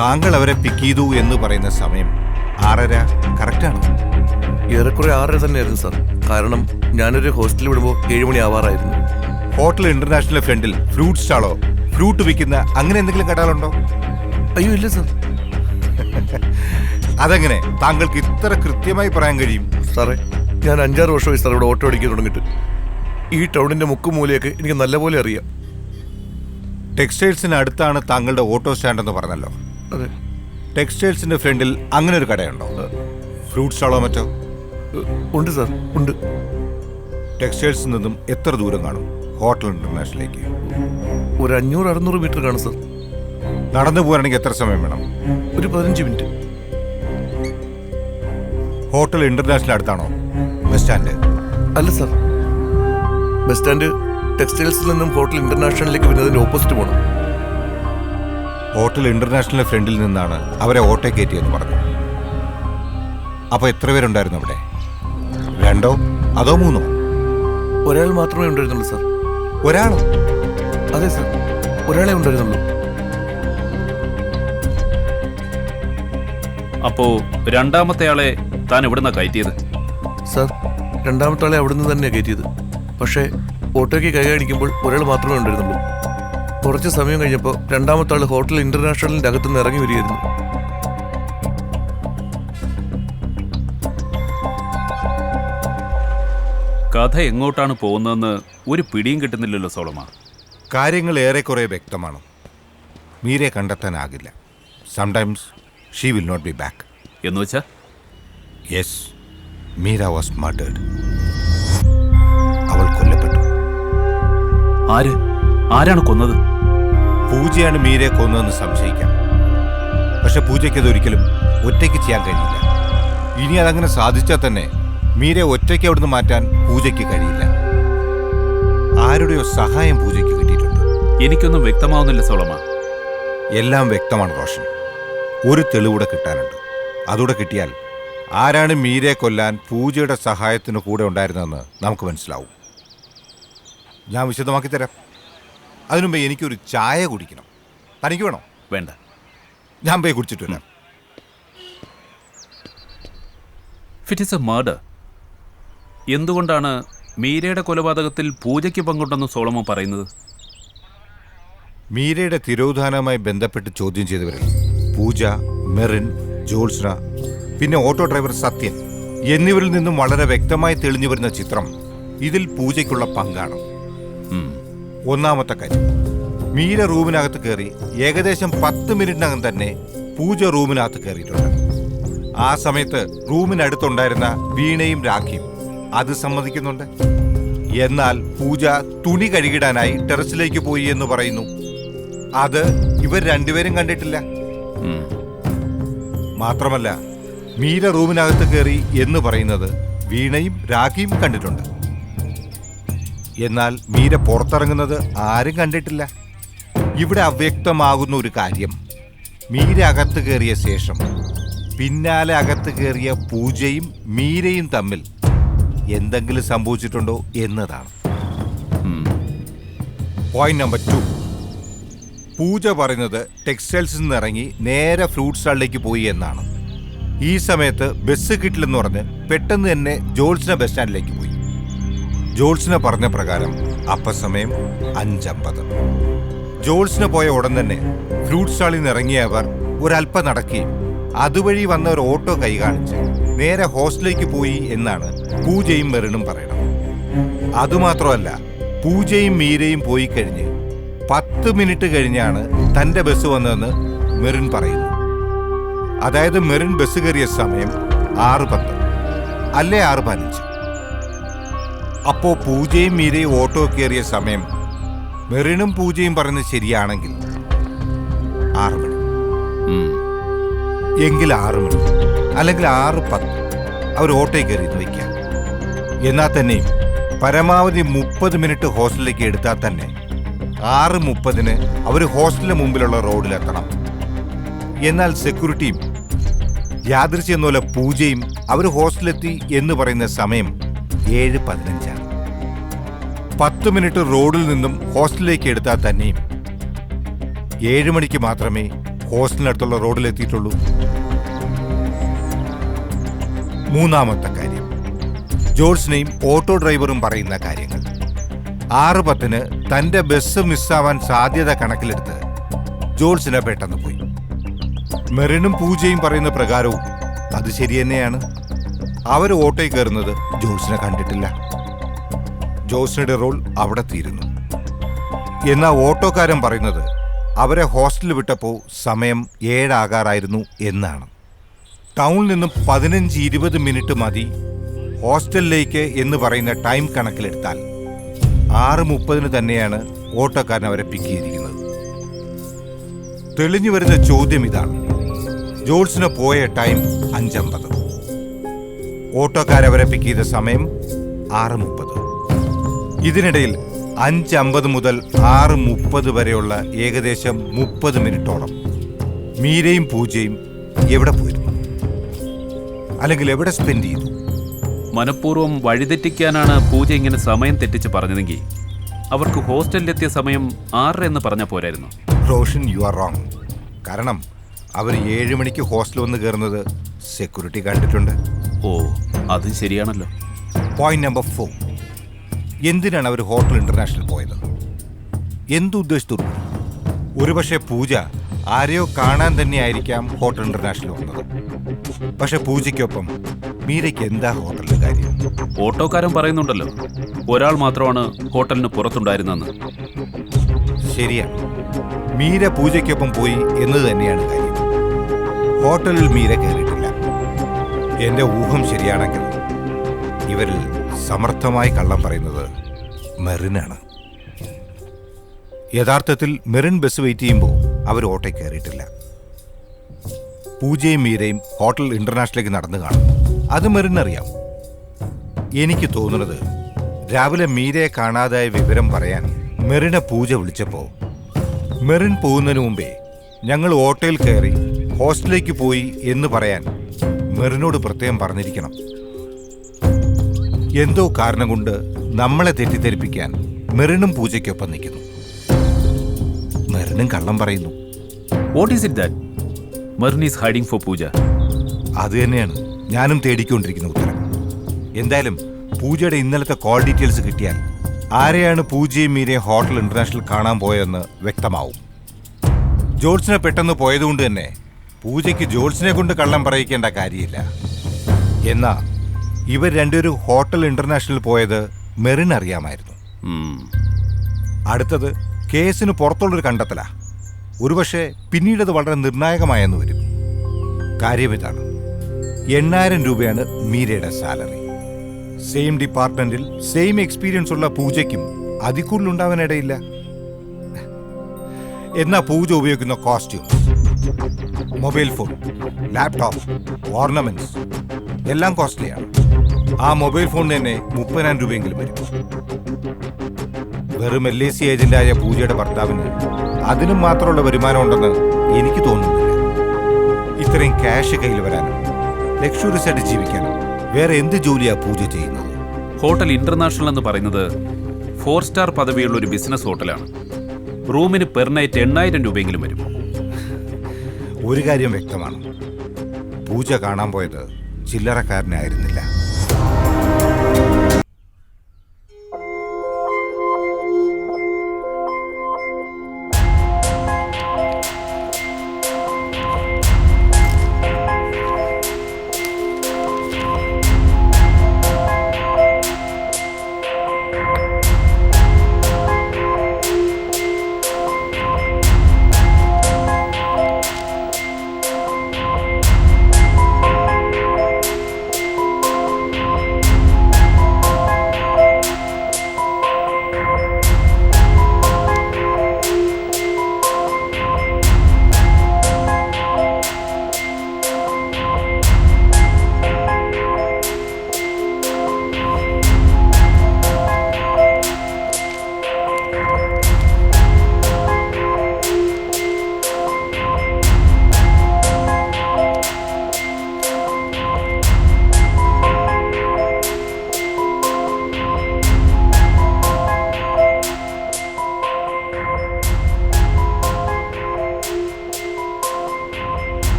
താങ്കൾ അവരെ പിക്ക് ചെയ്തു എന്ന് പറയുന്ന സമയം 6:30 കറക്റ്റാണ്? ഏറെക്കുറെ 6:30 തന്നെയായിരുന്നു സാർ. കാരണം ഞാനൊരു ഹോസ്റ്റലിൽ വിടുമ്പോൾ 7 മണി ആവാറായിരുന്നു. ഹോട്ടൽ ഇന്റർനാഷണൽ ഫ്രണ്ടിൽ ഫ്രൂട്ട് സ്റ്റാളോ ഫ്രൂട്ട് വിൽക്കുന്ന അങ്ങനെ എന്തെങ്കിലും കടകളുണ്ടോ? അയ്യോ ഇല്ല സാർ. അതെങ്ങനെ താങ്കൾക്ക് ഇത്ര കൃത്യമായി പറയാൻ കഴിയും? സാറേ, ഞാൻ 5-6 വർഷമായി സാർ ഇവിടെ ഓട്ടോ അടിക്കാൻ തുടങ്ങിയിട്ട്. ഈ ടൗണിന്റെ മുക്കുമൂലയൊക്കെ എനിക്ക് നല്ലപോലെ അറിയാം. ടെക്സ്റ്റൈൽസിന് അടുത്താണ് താങ്കളുടെ ഓട്ടോ സ്റ്റാൻഡ് എന്ന് പറഞ്ഞല്ലോ. അതെ. ടെക്സ്റ്റൈൽസിന്റെ ഫ്രണ്ടിൽ അങ്ങനെ ഒരു കടയുണ്ടോ? ഫ്രൂട്ട് സ്റ്റാളോ മറ്റോ? ഉണ്ട് സാർ, ഉണ്ട്. ടെക്സ്റ്റൈൽസിൽ നിന്നും എത്ര ദൂരം കാണും ഹോട്ടൽ ഇന്റർനാഷണലിലേക്ക്? ഒരു 500-600 മീറ്റർ കാണും സാർ. നടന്നു പോകാനാണെങ്കിൽ എത്ര സമയം വേണം? ഒരു 15 മിനിറ്റ്. ഹോട്ടൽ ഇന്റർനാഷണൽ അടുത്താണോ ബസ് സ്റ്റാൻഡ്? അല്ല സാർ, ബസ് സ്റ്റാൻഡ് ടെക്സ്റ്റൈൽസിൽ നിന്നും ഹോട്ടൽ ഇന്റർനാഷണലിലേക്ക് വരുന്നതിന്റെ ഓപ്പോസിറ്റ് പോകണം. ഹോട്ടൽ ഇന്റർനാഷണൽ ഫ്രണ്ടിൽ നിന്നാണ് അവരെ ഓട്ടോ കയറ്റിയെന്ന് പറഞ്ഞു. അപ്പൊ എത്ര പേരുണ്ടായിരുന്നു അവിടെ? 2 അതോ 3? ഒരാൾ മാത്രമേ ഉണ്ടായിരുന്നുള്ളൂ സാർ. ഒരാളോ? അതെ സാർ, ഒരാളെ ഉണ്ടായിരുന്നുള്ളൂ. അപ്പോ രണ്ടാമത്തെ ആളെ താൻ എവിടുന്നാ കയറ്റിയത്? സാർ, രണ്ടാമത്തെ ആളെ അവിടുന്ന് തന്നെയാണ് കയറ്റിയത്. പക്ഷേ ഓട്ടോയ്ക്ക് കൈ കാണിക്കുമ്പോൾ ഒരാൾ മാത്രമേ ഉണ്ടായിരുന്നുള്ളൂ. കുറച്ച് സമയം കഴിഞ്ഞപ്പോൾ രണ്ടാമത്തെ ആൾ ഹോട്ടൽ ഇന്റർനാഷണലിന്റെ അകത്തുനിന്ന് ഇറങ്ങി വരികയായിരുന്നു. കഥ എങ്ങോട്ടാണ് പോകുന്നതെന്ന് ഒരു പിടിയും കിട്ടുന്നില്ലല്ലോ സോളമ. കാര്യങ്ങൾ ഏറെക്കുറെ വ്യക്തമാണ്. മീരയെ കണ്ടെത്താനാകില്ല. Sometimes she will not be back. എന്ന് വെച്ചാ? Yes, Meera was murdered. അവൾ കൊല്ലപ്പെട്ടു. ആരാണ് കൊന്നത്? പൂജയാണ് മീരയെ കൊന്നതെന്ന് സംശയിക്കാം. പക്ഷെ പൂജയ്ക്ക് അതൊരിക്കലും ഒറ്റയ്ക്ക് ചെയ്യാൻ കഴിയില്ല. ഇനി അതങ്ങനെ സാധിച്ചാൽ തന്നെ മീരയെ ഒറ്റയ്ക്ക് അവിടുന്ന് മാറ്റാൻ പൂജയ്ക്ക് കഴിയില്ല. ആരുടെയോ സഹായം പൂജയ്ക്ക് കിട്ടിയിട്ടുണ്ട്. എനിക്കൊന്നും വ്യക്തമാവുന്നില്ല സോളമ. എല്ലാം വ്യക്തമാണ് റോഷൻ. ഒരു തെളിവൂടെ കിട്ടാനുണ്ട്. അതുകൂടെ കിട്ടിയാൽ ആരാണ് മീരയെ കൊല്ലാൻ പൂജയുടെ സഹായത്തിന് കൂടെ ഉണ്ടായിരുന്നതെന്ന് നമുക്ക് മനസ്സിലാവും. ഞാൻ വിശദമാക്കി തരാം. അതിനുമുമ്പ് എനിക്കൊരു ചായ കുടിക്കണം. തനിക്ക് വേണോ? വേണ്ട, ഞാൻ പോയി കുടിച്ചിട്ട് വരാം. It is A murder. എന്തുകൊണ്ടാണ് മീരയുടെ കൊലപാതകത്തിൽ പൂജയ്ക്ക് പങ്കുണ്ടെന്ന് സോളമൻ പറയുന്നത്? മീരയുടെ തിരോധാനവുമായി ബന്ധപ്പെട്ട് ചോദ്യം ചെയ്തവരിൽ പൂജ, മെറിൻ, ജോത്സ്ന, പിന്നെ ഓട്ടോ ഡ്രൈവർ സത്യൻ എന്നിവരിൽ നിന്നും വളരെ വ്യക്തമായി തെളിഞ്ഞു വരുന്ന ചിത്രം ഇതിൽ പൂജയ്ക്കുള്ള പങ്കാണ്. ഒന്നാമത്തെ കാര്യം, മീര റൂമിനകത്ത് കയറി ഏകദേശം 10 മിനിറ്റിനകം തന്നെ പൂജ റൂമിനകത്ത് കയറിയിട്ടുണ്ട്. ആ സമയത്ത് റൂമിനടുത്തുണ്ടായിരുന്ന വീണയും രാഖിയും അത് സമ്മതിക്കുന്നുണ്ട്. എന്നാൽ പൂജ തുണി കഴുകിടാനായി ടെറസിലേക്ക് പോയി എന്ന് പറയുന്നു. അത് ഇവർ രണ്ടുപേരും കണ്ടിട്ടില്ല. മാത്രമല്ല, മീര റൂമിനകത്ത് കയറി എന്ന് പറയുന്നത് വീണയും രാഖിയും കണ്ടിട്ടുണ്ട്. എന്നാൽ മീര പുറത്തിറങ്ങുന്നത് ആരും കണ്ടിട്ടില്ല. ഇവിടെ അവ്യക്തമാകുന്ന ഒരു കാര്യം, മീര അകത്ത് കയറിയ ശേഷം പിന്നാലെ അകത്ത് കയറിയ പൂജയും മീരയും തമ്മിൽ എന്തെങ്കിലും സംഭവിച്ചിട്ടുണ്ടോ എന്നതാണ്. പോയിന്റ് നമ്പർ 2, പൂജ പറയുന്നത് ടെക്സ്റ്റൈൽസിൽ നിന്ന് ഇറങ്ങി നേരെ ഫ്രൂട്ട് സ്റ്റാളിലേക്ക് പോയി എന്നാണ്. ഈ സമയത്ത് ബസ് കിട്ടില്ലെന്ന് പറഞ്ഞ് പെട്ടെന്ന് തന്നെ ജോൾസിന ബസ് സ്റ്റാൻഡിലേക്ക് പോയി. ജോൾസിന പറഞ്ഞ പ്രകാരം അപ്പസമയം 5:50. ജോൾസിന പോയ ഉടൻ തന്നെ ഫ്രൂട്ട് സ്റ്റാളിൽ നിന്ന് ഇറങ്ങിയ അവർ ഒരല്പം നടക്കുകയും അതുവഴി വന്ന ഒരു ഓട്ടോ കൈ കാണിച്ച് നേരെ ഹോസ്റ്റലിലേക്ക് പോയി എന്നാണ് പൂജയും മെറിനും പറയണം. അതുമാത്രമല്ല, പൂജയും മീരയും പോയി കഴിഞ്ഞ് 10 മിനിറ്റ് കഴിഞ്ഞാണ് തന്റെ ബസ് വന്നതെന്ന് മെറിൻ പറയുന്നു. അതായത് മെറിൻ ബസ് കയറിയ സമയം 6:10 അല്ലേ 6:15. അപ്പോ പൂജയും മീരയും ഓട്ടോ കയറിയ സമയം മെറിനും പൂജയും പറയുന്നത് ശരിയാണെങ്കിൽ 6 മണി. എങ്കിൽ 6 മണി അല്ലെങ്കിൽ 6:10 അവർ ഓട്ടോയിൽ കയറിയെന്ന് വയ്ക്കാം. എന്നാൽ തന്നെയും പരമാവധി 30 മിനിറ്റ് ഹോസ്റ്റലിലേക്ക് എടുത്താൽ തന്നെ 6:30 അവർ ഹോസ്റ്റലിന് മുമ്പിലുള്ള റോഡിലെത്തണം. എന്നാൽ സെക്യൂരിറ്റിയും യാദൃശ്യം പോലെ പൂജയും അവർ ഹോസ്റ്റലിലെത്തി എന്ന് പറയുന്ന സമയം 7:15. 10 മിനിറ്റ് റോഡിൽ നിന്നും ഹോസ്റ്റലിലേക്ക് എടുത്താൽ തന്നെയും 7 മണിക്ക് മാത്രമേ ഹോസ്റ്റലിനടുത്തുള്ള റോഡിലെത്തിയിട്ടുള്ളൂ. മൂന്നാമത്തെ കാര്യം, ജോൾസിനെയും ഓട്ടോ ഡ്രൈവറും പറയുന്ന കാര്യങ്ങൾ. 6:10 തന്റെ ബസ് മിസ്സാവാൻ സാധ്യത കണക്കിലെടുത്ത് ജോൾസിനെ പെട്ടെന്ന് പോയി. മെറിനും പൂജയും പറയുന്ന പ്രകാരവും അത് ശരി തന്നെയാണ്. അവർ ഓട്ടോയിൽ കയറുന്നത് ജോൾസിനെ കണ്ടിട്ടില്ല. ജോൾസിനയുടെ റോൾ അവിടെ തീരുന്നു. എന്നാൽ ഓട്ടോക്കാരൻ പറയുന്നത് അവരെ ഹോസ്റ്റലിൽ വിട്ടപ്പോൾ സമയം 7 ആകാറായിരുന്നു എന്നാണ്. ടൗണിൽ നിന്നും 15-20 മിനിറ്റ് മതി ഹോസ്റ്റലിലേക്ക് എന്ന് പറയുന്ന ടൈം കണക്കിലെടുത്താൽ 6:30 തന്നെയാണ് ഓട്ടോക്കാരൻ അവരെ പിക്ക് ചെയ്തിരിക്കുന്നത്. തെളിഞ്ഞു വരുന്ന ചോദ്യം ഇതാണ്, ജോൾസിന് പോയ ടൈം 5:50, ഓട്ടോക്കാരവരെ പിക്ക് ചെയ്ത സമയം 6:30. ഇതിനിടയിൽ 5:50 മുതൽ 6:30 വരെയുള്ള ഏകദേശം 30 മിനിറ്റോളം മീരയും പൂജയും എവിടെ പോയിരുന്നു, അല്ലെങ്കിൽ എവിടെ സ്പെൻഡ് ചെയ്തു? മനഃപൂർവ്വം വഴിതെറ്റിക്കാനാണ് പൂജ ഇങ്ങനെ സമയം തെറ്റിച്ച് പറഞ്ഞതെങ്കിൽ അവർക്ക് ഹോസ്റ്റലിലെത്തിയ സമയം 6 എന്ന് പറഞ്ഞാൽ പോരായിരുന്നു. Roshan, you are wrong. കാരണം അവർ 7 മണിക്ക് ഹോസ്റ്റൽ വന്ന് കയറുന്നത് സെക്യൂരിറ്റി കണ്ടിട്ടുണ്ട്. ഓ, അത് ശരിയാണല്ലോ. പോയിന്റ് നമ്പർ 4, എന്തിനാണ് അവർ ഹോട്ടൽ ഇന്റർനാഷണൽ പോയത്? എന്തുദ്ദേശത്തോടു? ഒരുപക്ഷെ പൂജ ആരെയോ കാണാൻ തന്നെയായിരിക്കാം ഹോട്ടൽ ഇന്റർനാഷണൽ വന്നത്. പക്ഷെ പൂജയ്ക്കൊപ്പം മീരയ്ക്ക് എന്താ ഹോട്ടലിൽ കാര്യം? ഓട്ടോക്കാരൻ പറയുന്നുണ്ടല്ലോ, ഒരാൾ മാത്രമാണ് ഹോട്ടലിന് പുറത്തുണ്ടായിരുന്നെന്ന്. ശരിയാണ്, മീര പൂജയ്ക്കൊപ്പം പോയി എന്നത് തന്നെയാണ് കാര്യം. ഹോട്ടലിൽ മീര കയറിയിട്ടില്ല. എന്റെ ഊഹം ശരിയാണെങ്കിൽ ഇവരിൽ സമർത്ഥമായി കള്ളം പറയുന്നത് മെറിനാണ്. യഥാർത്ഥത്തിൽ മെറിൻ ബസ് വെയിറ്റ് ചെയ്യുമ്പോൾ അവർ ഓട്ടോ കയറിയിട്ടില്ല. പൂജയും മീരയും ഹോട്ടൽ ഇന്റർനാഷണലിലേക്ക് നടന്നു കാണും. അത് മെറിനറിയാം. എനിക്ക് തോന്നുന്നത് രാവിലെ മീരയെ കാണാതായ വിവരം പറയാൻ മെറിനെ പൂജ വിളിച്ചപ്പോൾ മെറിൻ പോകുന്നതിന് മുമ്പേ ഞങ്ങൾ ഓട്ടോയിൽ കയറി ഹോസ്റ്റലിലേക്ക് പോയി എന്ന് പറയാൻ മെറിനോട് പ്രത്യേകം പറഞ്ഞിരിക്കണം. എന്തോ കാരണം കൊണ്ട് നമ്മളെ തെറ്റിദ്ധരിപ്പിക്കാൻ മെറിനും പൂജയ്ക്കൊപ്പം നിൽക്കുന്നു. മെറിനും കള്ളം പറയുന്നു. What is it that Merin is hiding for Pooja? അത് തന്നെയാണ് ഞാനും തേടിക്കൊണ്ടിരിക്കുന്ന ഉത്തരം. എന്തായാലും പൂജയുടെ ഇന്നലത്തെ കോൾ ഡീറ്റെയിൽസ് കിട്ടിയാൽ ആരെയാണ് പൂജയും മീരയും ഹോട്ടൽ ഇന്റർനാഷണൽ കാണാൻ പോയതെന്ന് വ്യക്തമാവും. ജോൾസിനെ പെട്ടെന്ന് പോയതുകൊണ്ട് തന്നെ പൂജയ്ക്ക് ജോൾസിനെ കൊണ്ട് കള്ളം പറയിക്കേണ്ട കാര്യമില്ല. എന്നാ ഇവർ രണ്ടുപേരും ഹോട്ടൽ ഇന്റർനാഷണൽ പോയത് മെറിൻ അറിയാമായിരുന്നു. അടുത്തത് കേസിന് പുറത്തുള്ളൊരു കണ്ടെത്തലാ. ഒരുപക്ഷെ പിന്നീടത് വളരെ നിർണായകമായെന്ന് വരും. കാര്യം ഇതാണ്, 8,000 രൂപയാണ് മീരയുടെ സാലറി. സെയിം ഡിപ്പാർട്ട്മെന്റിൽ സെയിം എക്സ്പീരിയൻസ് ഉള്ള പൂജയ്ക്കും അതിൽ കൂടുതലുണ്ടാവാനിടയില്ല. എന്നാ പൂജ ഉപയോഗിക്കുന്ന costumes, mobile phone, laptop, ornaments എല്ലാം കോസ്റ്റ്ലിയാണ്. ആ മൊബൈൽ ഫോൺ തന്നെ 30,000 രൂപയെങ്കിലും വരും. വെറും LIC ഏജന്റായ പൂജയുടെ ഭർത്താവിന് അതിനും മാത്രമുള്ള വരുമാനം ഉണ്ടെന്ന് എനിക്ക് തോന്നുന്നില്ല. ഇത്രയും ക്യാഷ് കയ്യിൽ വരാനും ലക്ഷറീസ് ആയിട്ട് ജീവിക്കാനും വേറെ എന്ത് ജോലിയാ പൂജ ചെയ്യുന്നത്? ഹോട്ടൽ ഇന്റർനാഷണൽ എന്ന് പറയുന്നത് 4 സ്റ്റാർ പദവിയുള്ള ഒരു ബിസിനസ് ഹോട്ടലാണ്. റൂമിന് പെർ നൈറ്റ് 8,000 രൂപയെങ്കിലും വരും. ഒരു കാര്യം വ്യക്തമാണ്, പൂജ കാണാൻ പോയത് ചില്ലറക്കാരനായിരുന്നില്ല.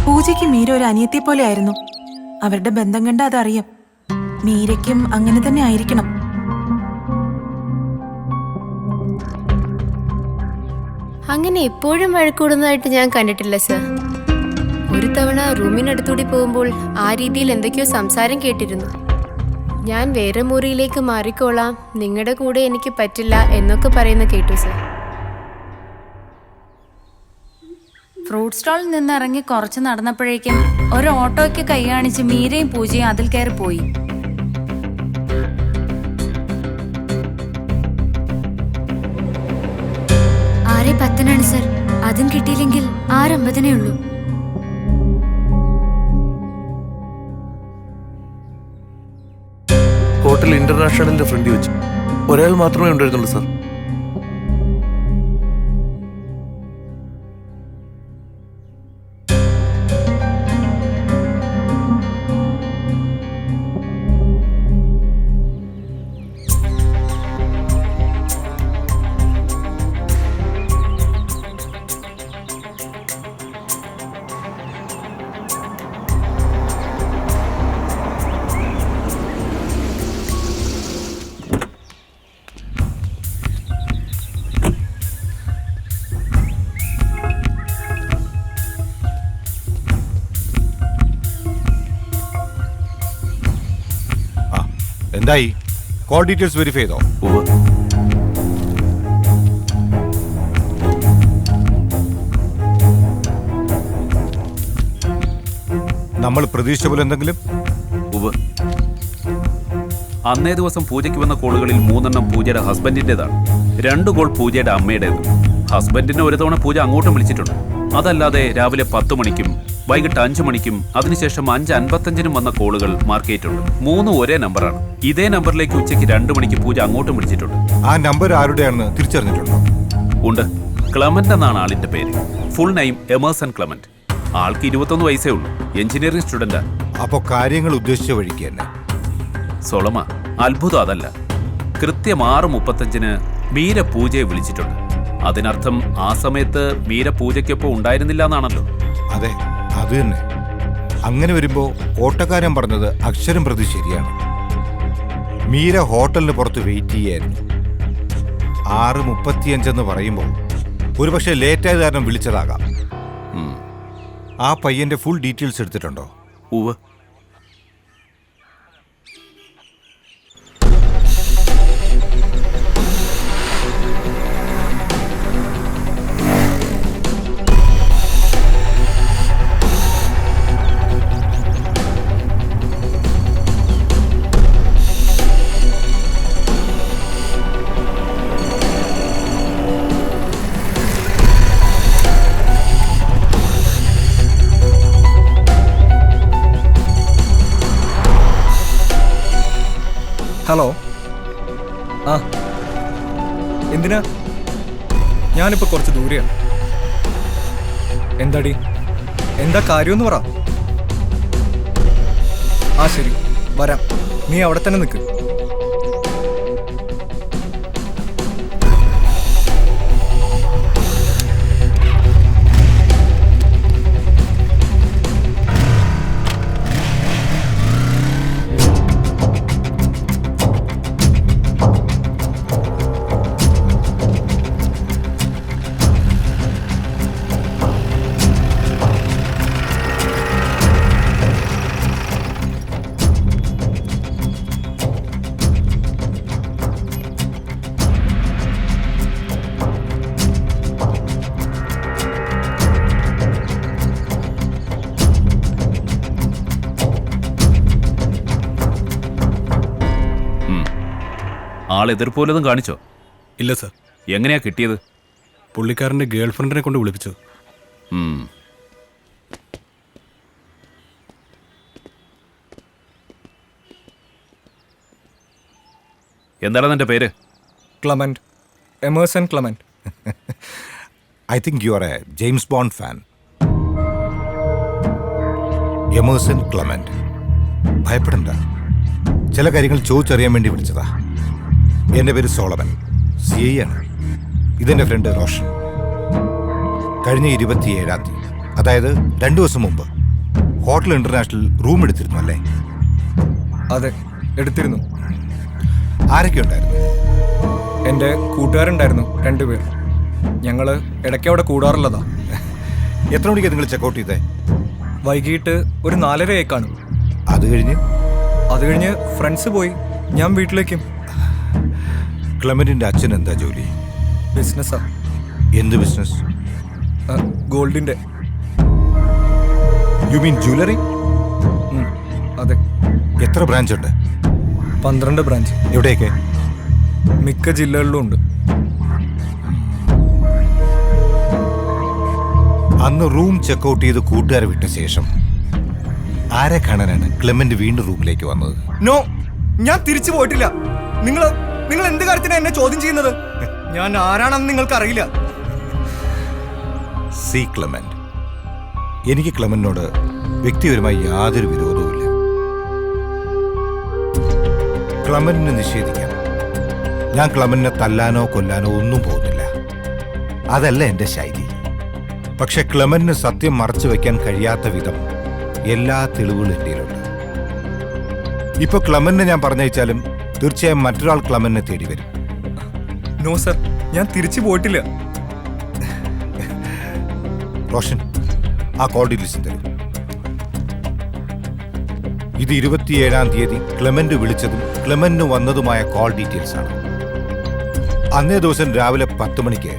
പൂജയ്ക്ക് മീര ഒരു അനിയത്തെ പോലെ ആയിരുന്നു. അവരുടെ ബന്ധം കണ്ട അതറിയാം. മീരയ്ക്കും അങ്ങനെ തന്നെ ആയിരിക്കണം. അങ്ങനെ എപ്പോഴും വഴക്കൂടുന്നതായിട്ട് ഞാൻ കണ്ടിട്ടില്ല സർ. ഒരു തവണ റൂമിനടുത്തൂടി പോകുമ്പോൾ ആ രീതിയിൽ എന്തൊക്കെയോ സംസാരം കേട്ടിരുന്നു. ഞാൻ വേറെ മുറിയിലേക്ക് മാറിക്കോളാം, നിങ്ങളുടെ കൂടെ എനിക്ക് പറ്റില്ല എന്നൊക്കെ പറയുന്ന കേട്ടു സർ. ഫ്രൂട്ട് സ്റ്റാളിൽ നിന്ന് ഇറങ്ങി കുറച്ച് നടന്നപ്പോഴേക്കും ഒരു ഓട്ടോയ്ക്ക് കൈ കാണിച്ച് മീരയും പൂജയും അതിൽ കയറി പോയി. ആരെ 10 സർ. അതും കിട്ടിയില്ലെങ്കിൽ 6:50 ഉള്ളൂ. ഹോട്ടൽ ഇന്റർനാഷണലിന്റെ ഫ്രണ്ടിൽ വെച്ച് ഒരാൾ മാത്രമേ ഉണ്ടായിരുന്നുള്ളൂ സാർ. എന്തായി? കോൾ ഡീറ്റെയിൽസ് വെരിഫൈ ചെയ്തോ? ഉവ്വ്. നമ്മൾ പ്രതീക്ഷിച്ച പോലെ എന്തെങ്കിലും? ഉവ്വ്. അന്നേ ദിവസം പൂജയ്ക്ക് വന്ന കോളുകളിൽ 3 പൂജയുടെ ഹസ്ബൻഡിൻ്റെതാണ്. 2 കോൾ പൂജയുടെ അമ്മയുടേത്. ഹസ്ബൻഡിനെ ഒരു തവണ പൂജ അങ്ങോട്ടും വിളിച്ചിട്ടുണ്ട്. അതല്ലാതെ രാവിലെ 10 മണിക്കും വൈകിട്ട് 5 മണിക്കും അതിനുശേഷം 5:55 വന്ന കോളുകൾ മാർക്ക് ചെയ്തിട്ടുണ്ട്. 3 ഒരേ നമ്പറാണ്. ഇതേ നമ്പറിലേക്ക് ഉച്ചയ്ക്ക് 2 മണിക്ക് പൂജ അങ്ങോട്ടും വിളിച്ചിട്ടുണ്ട്. ആ നമ്പർ ആരുടെയാണെന്ന് തിരിച്ചറിഞ്ഞിട്ടുണ്ടോ? ഉണ്ട്. ക്ലമന്റ് എന്നാണ് ആളിന്റെ പേര്. Full name Emerson Clement. ആൾക്ക് 21 വയസ്സേ ഉള്ളൂ. എഞ്ചിനീയറിംഗ് സ്റ്റുഡന്റാ. അപ്പോ കാര്യങ്ങൾ ഉദ്ദേശിച്ച വഴിക്ക് തന്നെ. സൊളമ, അത്ഭുതം അതല്ല. കൃത്യം 6:35 മീര പൂജയെ വിളിച്ചിട്ടുണ്ട്. അതിനർത്ഥം ആ സമയത്ത് മീര പൂജയ്ക്കൊപ്പം ഉണ്ടായിരുന്നില്ല എന്നാണല്ലോ. അതെ, അത് തന്നെ. അങ്ങനെ വരുമ്പോ ഓട്ടക്കാരൻ പറഞ്ഞത് അക്ഷരം പ്രതി ശരിയാണ്. മീര ഹോട്ടലിന് പുറത്ത് വെയിറ്റ് ചെയ്യായിരുന്നു. 6:35 എന്ന് പറയുമ്പോൾ ഒരുപക്ഷെ ലേറ്റായത് കാരണം വിളിച്ചതാകാം. ആ പയ്യന്റെ ഫുൾ ഡീറ്റെയിൽസ് എടുത്തിട്ടുണ്ടോ? ഉവ്വ്. ഹലോ. ആ, എന്തിനാ? ഞാനിപ്പോൾ കുറച്ച് ദൂരെയാണ്. എന്താടി, എന്താ കാര്യമെന്ന് പറ. ആ ശരി, വരാം. നീ അവിടെ തന്നെ നിൽക്ക്. ആൾ എതിർപ്പോലതും കാണിച്ചോ? ഇല്ല സർ. എങ്ങനെയാ കിട്ടിയത്? പുള്ളിക്കാരൻ്റെ ഗേൾഫ്രണ്ടിനെ കൊണ്ട് വിളിപ്പിച്ചു. എന്താണ് നിന്റെ പേര്? Clement. Emerson Clement. I think you are a James Bond fan. Emerson Clement. ഭയപ്പെടണ്ട. ചില കാര്യങ്ങൾ ചോദിച്ചറിയാൻ വേണ്ടി വിളിച്ചതാ. എൻ്റെ പേര് സോളമൻ. CI ആണ്. ഇതെൻ്റെ ഫ്രണ്ട് റോഷൻ. കഴിഞ്ഞ 27-ാം തീയതി, അതായത് 2 ദിവസം മുമ്പ്, ഹോട്ടൽ ഇന്റർനാഷണൽ റൂം എടുത്തിരുന്നു അല്ലേ? അതെ, എടുത്തിരുന്നു. ആരൊക്കെ ഉണ്ടായിരുന്നു? എൻ്റെ കൂട്ടുകാരുണ്ടായിരുന്നു 2 പേർ. ഞങ്ങൾ ഇടയ്ക്ക് അവിടെ കൂടാറുള്ളതാ. എത്ര മണിക്കാണ് നിങ്ങൾ ചെക്കൗട്ട് ചെയ്തേ? വൈകിട്ട് ഒരു 4:30 കാണും. അത് കഴിഞ്ഞ് ഫ്രണ്ട്സ് പോയി. ഞാൻ വീട്ടിലേക്കും. ക്ലെമന്റിന്റെ അച്ഛൻ എന്താ ജോലി? ബിസിനസ്സാ. എന്ത് ബിസിനസ്? ഗോൾഡിന്റെ. You mean jewellery? അതെ. എത്ര ബ്രാഞ്ച് ഉണ്ട്? 12 ബ്രാഞ്ച്. എവിടെയൊക്കെ? മിക്ക ജില്ലകളിലും ഉണ്ട്. അന്ന് റൂം ചെക്കൗട്ട് ചെയ്ത് കൂട്ടുകാരെ വിട്ട ശേഷം ആരെ കാണാനാണ് ക്ലെമന്റ് വീണ്ടും റൂമിലേക്ക് വന്നത്? നോ, ഞാൻ തിരിച്ചു പോയിട്ടില്ല. നിങ്ങൾ എന്ത് കാര്യത്തിനാണ് എന്നെ ചോദ്യം ചെയ്യുന്നത്? ഞാൻ ആരാണെന്ന് നിങ്ങൾക്ക് അറിയില്ല. സി ക്ലെമന്റ്, എനിക്ക് ക്ലെമന്റിനോട് വ്യക്തിപരമായി യാതൊരു വിരോധവുമില്ല. ക്ലെമന്റിനെ നിഷേധിക്കാം. ഞാൻ ക്ലെമന്റിനെ തല്ലാനോ കൊല്ലാനോ ഒന്നും പോകുന്നില്ല. അതല്ല എൻ്റെ ശൈലി. പക്ഷെ ക്ലെമന്റിന് സത്യം മറച്ചു വെക്കാൻ കഴിയാത്ത വിധം എല്ലാ തെളിവുകളും എൻ്റെ ഇപ്പൊ ക്ലെമന്റിനെ ഞാൻ പറഞ്ഞയച്ചാലും തീർച്ചയായും മറ്റൊരാൾ ക്ലെമന്റിനെ തേടി വരും. നോ സർ, ഞാൻ തിരിച്ചു പോയിട്ടില്ല. റോഷൻ, ആ കോൾ ഡീറ്റെയിൽസ് തരും. ഇത് 27-ാം തീയതി ക്ലെമന്റ് വിളിച്ചതും ക്ലെമന്റിന് വന്നതുമായ കോൾ ഡീറ്റെയിൽസ് ആണ്. അന്നേ ദിവസം രാവിലെ 10 മണിക്ക്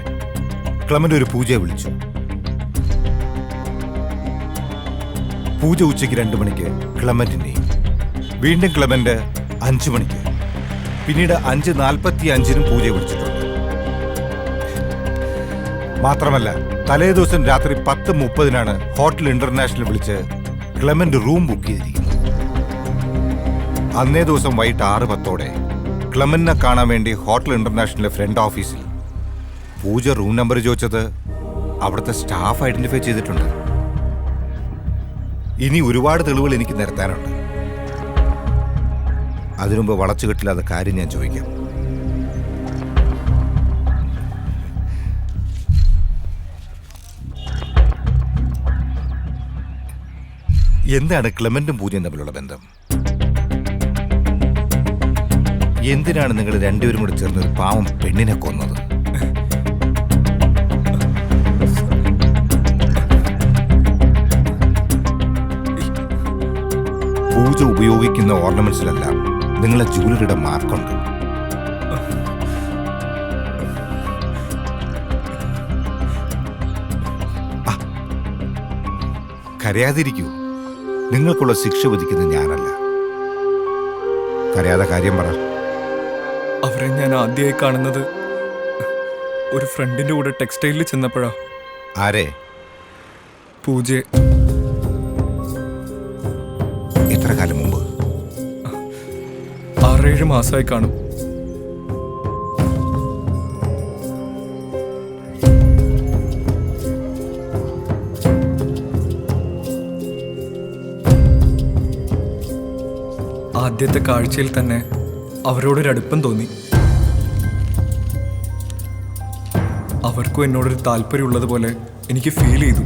ക്ലെമന്റ് ഒരു പൂജയെ വിളിച്ചു. പൂജ ഉച്ചയ്ക്ക് 2 മണിക്ക് ക്ലെമന്റിനെയും, വീണ്ടും ക്ലെമന്റ് 5 മണിക്ക്, പിന്നീട് 5:45-നും പൂജയെ വിളിച്ചിട്ടുണ്ട്. മാത്രമല്ല തലേ ദിവസം രാത്രി 10:30-നാണ് ഹോട്ടൽ ഇന്റർനാഷണൽ വിളിച്ച് ക്ലെമന്റ് റൂം ബുക്ക് ചെയ്തിരിക്കുന്നത്. അന്നേ ദിവസം വൈകിട്ട് 6:10-ഓടെ ക്ലെമന്റിനെ കാണാൻ വേണ്ടി ഹോട്ടൽ ഇന്റർനാഷണലിലെ ഫ്രണ്ട് ഓഫീസിൽ പൂജ റൂം നമ്പർ ചോദിച്ചത് അവിടുത്തെ സ്റ്റാഫ് ഐഡന്റിഫൈ ചെയ്തിട്ടുണ്ട്. ഇനി ഒരുപാട് തെളിവുകൾ എനിക്ക് നിരത്താനുണ്ട്. അതിനുമുമ്പ് വളച്ചുകെട്ടില്ലാത്ത കാര്യം ഞാൻ ചോദിക്കാം. എന്താണ് ക്ലെമന്റും പൂജയും തമ്മിലുള്ള ബന്ധം? എന്തിനാണ് നിങ്ങൾ രണ്ടുപേരും കൂടി ചേർന്ന് ഒരു പാവം പെണ്ണിനെ കൊന്നത്? പൂജ ഉപയോഗിക്കുന്ന ഓർണമെന്റ്സിലെല്ലാം നിങ്ങളെ ജൂവലറിയുടെ മാർക്കുണ്ട്. കരയാതിരിക്കൂ. നിങ്ങൾക്കുള്ള ശിക്ഷ വിധിക്കുന്നത് ഞാനല്ല. കരയാതെ കാര്യം പറ. അവരെ ഞാൻ ആദ്യമായി കാണുന്നത് ഒരു ഫ്രണ്ടിന്റെ കൂടെ ടെക്സ്റ്റൈലിൽ ചെന്നപ്പോഴാ. ആരെ? പൂജയെ. എത്ര കാലം മുമ്പ്? 6-7 മാസമായി കാണും. ആദ്യത്തെ കാഴ്ചയിൽ തന്നെ അവരോടൊരടുപ്പം തോന്നി. അവർക്കും എന്നോടൊരു താല്പര്യമുള്ളതുപോലെ എനിക്ക് ഫീൽ ചെയ്തു.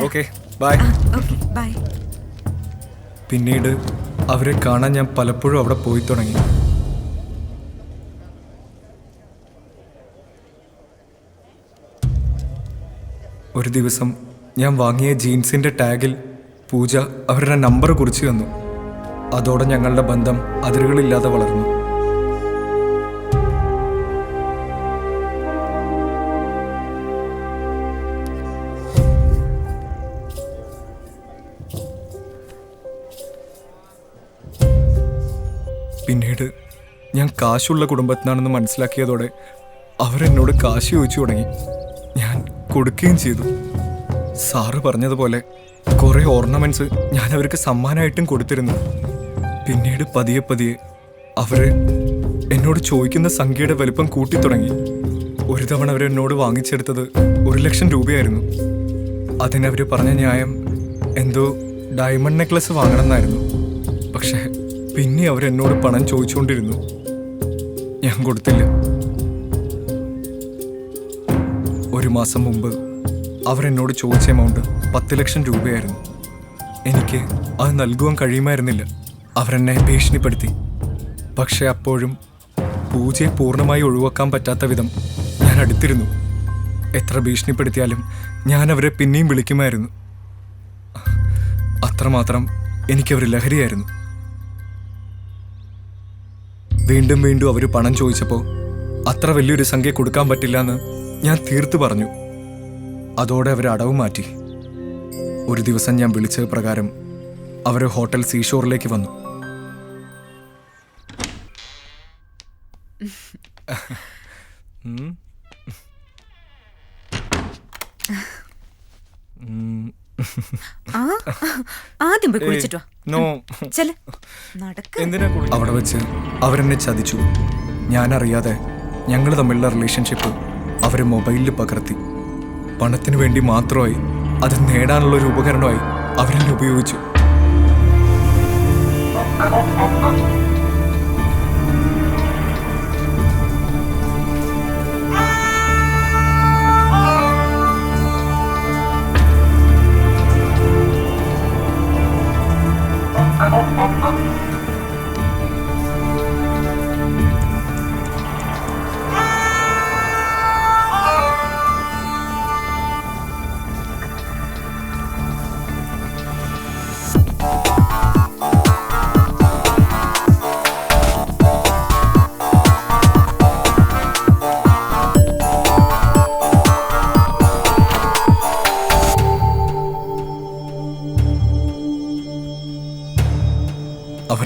Okay bye. ബൈ. പിന്നീട് അവരെ കാണാൻ ഞാൻ പലപ്പോഴും അവിടെ പോയി തുടങ്ങി. ഒരു ദിവസം ഞാൻ വാങ്ങിയ ജീൻസിൻ്റെ ടാഗിൽ പൂജ അവരുടെ നമ്പർ കുറിച്ച് തന്നു. അതോടെ ഞങ്ങളുടെ ബന്ധം അതിരുകളില്ലാതെ വളർന്നു. പിന്നീട് ഞാൻ കാശുള്ള കുടുംബത്തിനാണെന്ന് മനസ്സിലാക്കിയതോടെ അവരെന്നോട് കാശ് ചോദിച്ചു തുടങ്ങി. ഞാൻ കൊടുക്കുകയും ചെയ്തു. സാറ് പറഞ്ഞതുപോലെ കുറേ ഓർണമെന്റ്സ് ഞാൻ അവർക്ക് സമ്മാനമായിട്ടും കൊടുത്തിരുന്നു. പിന്നീട് പതിയെ പതിയെ അവർ എന്നോട് ചോദിക്കുന്ന സംഖ്യയുടെ വലിപ്പം കൂട്ടിത്തുടങ്ങി. ഒരു തവണ അവരെന്നോട് വാങ്ങിച്ചെടുത്തത് 1,00,000 രൂപയായിരുന്നു. അതിനവർ പറഞ്ഞ ന്യായം എന്തോ ഡയമണ്ട് നെക്ലസ് വാങ്ങണമെന്നായിരുന്നു. പക്ഷേ പിന്നെ അവരെന്നോട് പണം ചോദിച്ചുകൊണ്ടിരുന്നു. ഞാൻ കൊടുത്തില്ല. 1 മാസം മുമ്പ് അവരെന്നോട് ചോദിച്ച എമൗണ്ട് 10,00,000 രൂപയായിരുന്നു. എനിക്ക് അത് നൽകുവാൻ കഴിയുമായിരുന്നില്ല. അവരെന്നെ ഭീഷണിപ്പെടുത്തി. പക്ഷെ അപ്പോഴും പൂജയെ പൂർണ്ണമായി ഒഴിവാക്കാൻ പറ്റാത്ത വിധം ഞാൻ അടുത്തിരുന്നു. എത്ര ഭീഷണിപ്പെടുത്തിയാലും ഞാൻ അവരെ പിന്നെയും വിളിക്കുമായിരുന്നു. അത്രമാത്രം എനിക്കവർ ലഹരിയായിരുന്നു. വീണ്ടും വീണ്ടും അവർ പണം ചോദിച്ചപ്പോൾ അത്ര വലിയൊരു സംഖ്യ കൊടുക്കാൻ പറ്റില്ല എന്ന് ഞാൻ തീർത്തു പറഞ്ഞു. അതോടെ അവർ അടവ് മാറ്റി. ഒരു ദിവസം ഞാൻ വിളിച്ച പ്രകാരം അവർ ഹോട്ടൽ സീഷോറിലേക്ക് വന്നു. ആദ്യം പോയി കുളിച്ചിട്ടോ. അവിടെ വെച്ച് അവരെന്നെ ചതിച്ചു. ഞാനറിയാതെ ഞങ്ങൾ തമ്മിലുള്ള റിലേഷൻഷിപ്പ് അവർ മൊബൈലിൽ പകർത്തി. പണത്തിന് വേണ്ടി മാത്രമായി, അത് നേടാനുള്ള ഒരു ഉപകരണമായി അവരെന്നെ ഉപയോഗിച്ചു.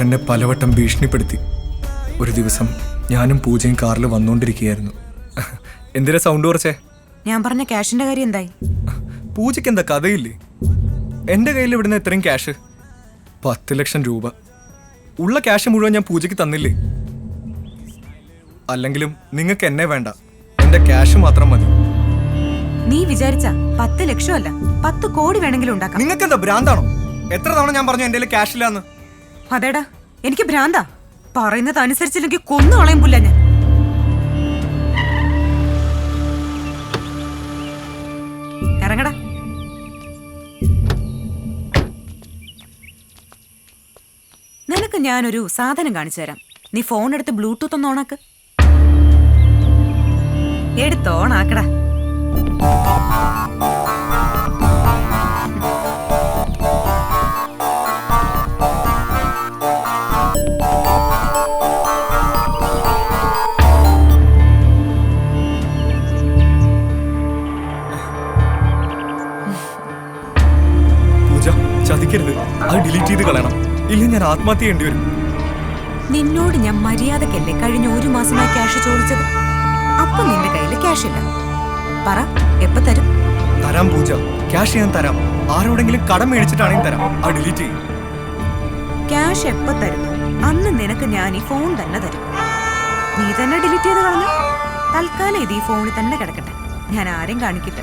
അവരെന്നെ പലവട്ടം ഭീഷണിപ്പെടുത്തി. ഒരു ദിവസം ഞാനും പൂജയും കാറിൽ വന്നുകൊണ്ടിരിക്കുകയായിരുന്നു. എന്തിനാ സൗണ്ട് കുറച്ചേ? ഞാൻ പറഞ്ഞ ക്യാഷിന്റെ കാര്യം എന്തായി? പൂജയ്ക്ക് എന്താ കഥയില്ലേ? എൻ്റെ കയ്യിൽ ഇവിടുന്ന് എത്രയും ക്യാഷ്? 10 ലക്ഷം രൂപ. ഉള്ള ക്യാഷ് മുഴുവൻ ഞാൻ പൂജയ്ക്ക് തന്നില്ലേ? അല്ലെങ്കിലും നിങ്ങൾക്ക് എന്നെ വേണ്ട, എൻ്റെ ക്യാഷ് മാത്രം മതി. നീ വിചാരിച്ച 10 ലക്ഷമല്ല 10 കോടി വേണമെങ്കിലും ഉണ്ടാക്കാം. നിങ്ങൾക്ക് എന്താ ഭ്രാന്താണോ? എത്ര തവണ ഞാൻ പറഞ്ഞു എൻ്റെ ക്യാഷ് ഇല്ലാന്ന്? അതേടാ, എനിക്ക് ഭ്രാന്താ. പറയുന്നത് അനുസരിച്ചില്ലെങ്കിൽ കൊന്നു കളയും പുല്ല ഞാൻ. ഇറങ്ങടാ. നിനക്ക് ഞാനൊരു സാധനം കാണിച്ചു തരാം. നീ ഫോൺ എടുത്ത് ബ്ലൂടൂത്ത് ഒന്ന് ഓണാക്ക്. എടുത്ത് ഓണാക്കടാ. പൂജ ചതിക്കരുത്, അത് ഡിലീറ്റ് ചെയ്ത് കളയണം, ഇല്ലെങ്കിൽ ഞാൻ ആത്മഹത്യ ചെയ്യേണ്ടി വരും. നിന്നോട് ഞാൻ മര്യാദക്കല്ലേ കഴിഞ്ഞ 1 മാസമായി ക്യാഷ് ചോദിച്ചത്? അപ്പൊ നിന്റെ കയ്യില് ക്യാഷ് ഇല്ല. പറ, എപ്പ തരും? തരാം പൂജ, ക്യാഷ് ഞാൻ തരാം. ആരോടെങ്കിലും കടം മേടിച്ചിട്ടാണെങ്കിൽ തരാം. ആ ഡിലീറ്റ് ചെയ്യും. ക്യാഷ് എപ്പ തരുന്നു അന്ന് നിനക്ക് ഞാൻ ഈ ഫോൺ തന്നെ തരും. നീ തന്നെ ഡിലീറ്റ് ചെയ്ത് കളഞ്ഞു. തൽക്കാലം ഇത് ഈ ഫോണിൽ തന്നെ കിടക്കട്ടെ. ഞാൻ ആരെയും കാണിക്കില്ല.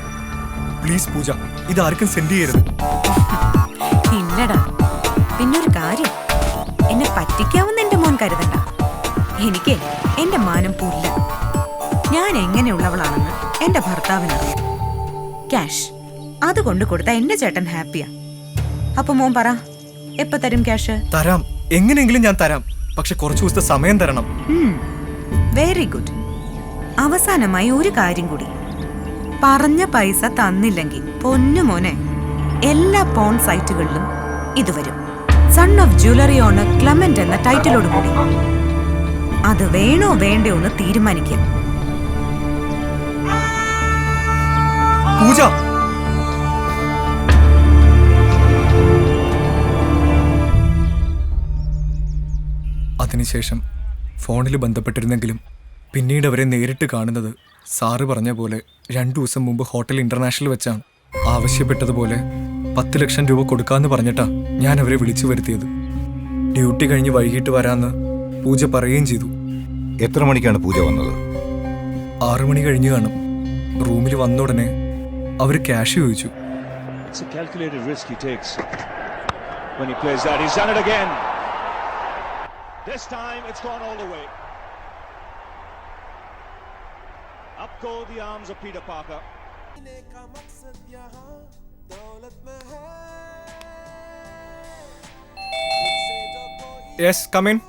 പ്ലീസ് പൂജ, ഇത് ആർക്കും സെൻഡ് ചെയ്യരുത്. ഇല്ലടാ. പിന്നൊരു കാര്യം, എന്നെ പറ്റിക്കാവുന്ന എന്റെ മോൻ കരുതണ്ട. എനിക്ക് എന്റെ മാനം പുല്ല. ഞാൻ എങ്ങനെയുള്ളവളാണെന്ന് എന്റെ ഭർത്താവിനറിയാം. ക്യാഷ് അത് കൊണ്ട് കൊടുത്ത എന്റെ ചേട്ടൻ ഹാപ്പിയാ. അപ്പൊ മോൻ പറ, എപ്പ തരും ക്യാഷ്? തരാം, എങ്ങനെയെങ്കിലും ഞാൻ തരാം. പക്ഷെ കുറച്ചു ദിവസത്തെ സമയം തരണം. Very good. അവസാനമായി ഒരു കാര്യം കൂടി. പറഞ്ഞ പൈസ തന്നില്ലെങ്കിൽ പൊന്നു മോനെ, എല്ലാ പോൺ സൈറ്റുകളിലും ഇത് വരും. Son of jewellery owner Clement എന്ന ടൈറ്റിലോട് കൂടി. അത് വേണോ വേണ്ടയോ എന്ന് തീരുമാനിക്കാം. പൂജ, അതിനുശേഷം ഫോണിൽ ബന്ധപ്പെട്ടിരുന്നെങ്കിലും പിന്നീട് അവരെ നേരിട്ട് കാണുന്നത് സാറ് പറഞ്ഞ പോലെ 2 ദിവസം മുമ്പ് ഹോട്ടൽ ഇന്റർനാഷണൽ വെച്ചാണ്. ആവശ്യപ്പെട്ടതുപോലെ 10 ലക്ഷം രൂപ കൊടുക്കാമെന്ന് പറഞ്ഞിട്ടാ ഞാൻ അവരെ വിളിച്ചു വരുത്തിയത്. ഡ്യൂട്ടി കഴിഞ്ഞ് വൈകിട്ട് വരാമെന്ന് പൂജ പറയുകയും ചെയ്തു. എത്ര മണിക്കാണ് പൂജ വന്നത്? 6 മണി കഴിഞ്ഞ് കാണും. റൂമിൽ വന്ന ഉടനെ അവർ ക്യാഷ് ചോദിച്ചു. This time it's gone all the way. Up go the arms of Peter Parker. Yes, come in.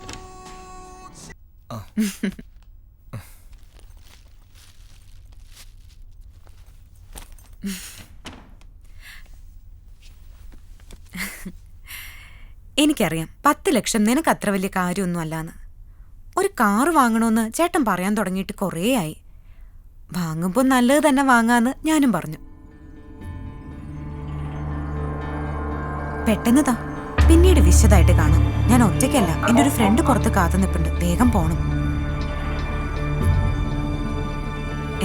എനിക്കറിയാം 10 ലക്ഷം നിനക്ക് അത്ര വലിയ കാര്യമൊന്നും അല്ലാന്ന്. ഒരു കാറ് വാങ്ങണമെന്ന് ചേട്ടൻ പറയാൻ തുടങ്ങിയിട്ട് കുറേ ആയി. വാങ്ങുമ്പോൾ നല്ലത് തന്നെ വാങ്ങാന്ന് ഞാനും പറഞ്ഞു. പെട്ടെന്നതാ, പിന്നീട് വിശദമായിട്ട് കാണാം. ഞാൻ ഒറ്റയ്ക്കല്ല, എൻ്റെ ഒരു ഫ്രണ്ട് പുറത്ത് കാത്തു നിൽപ്പുണ്ട്. വേഗം പോണം.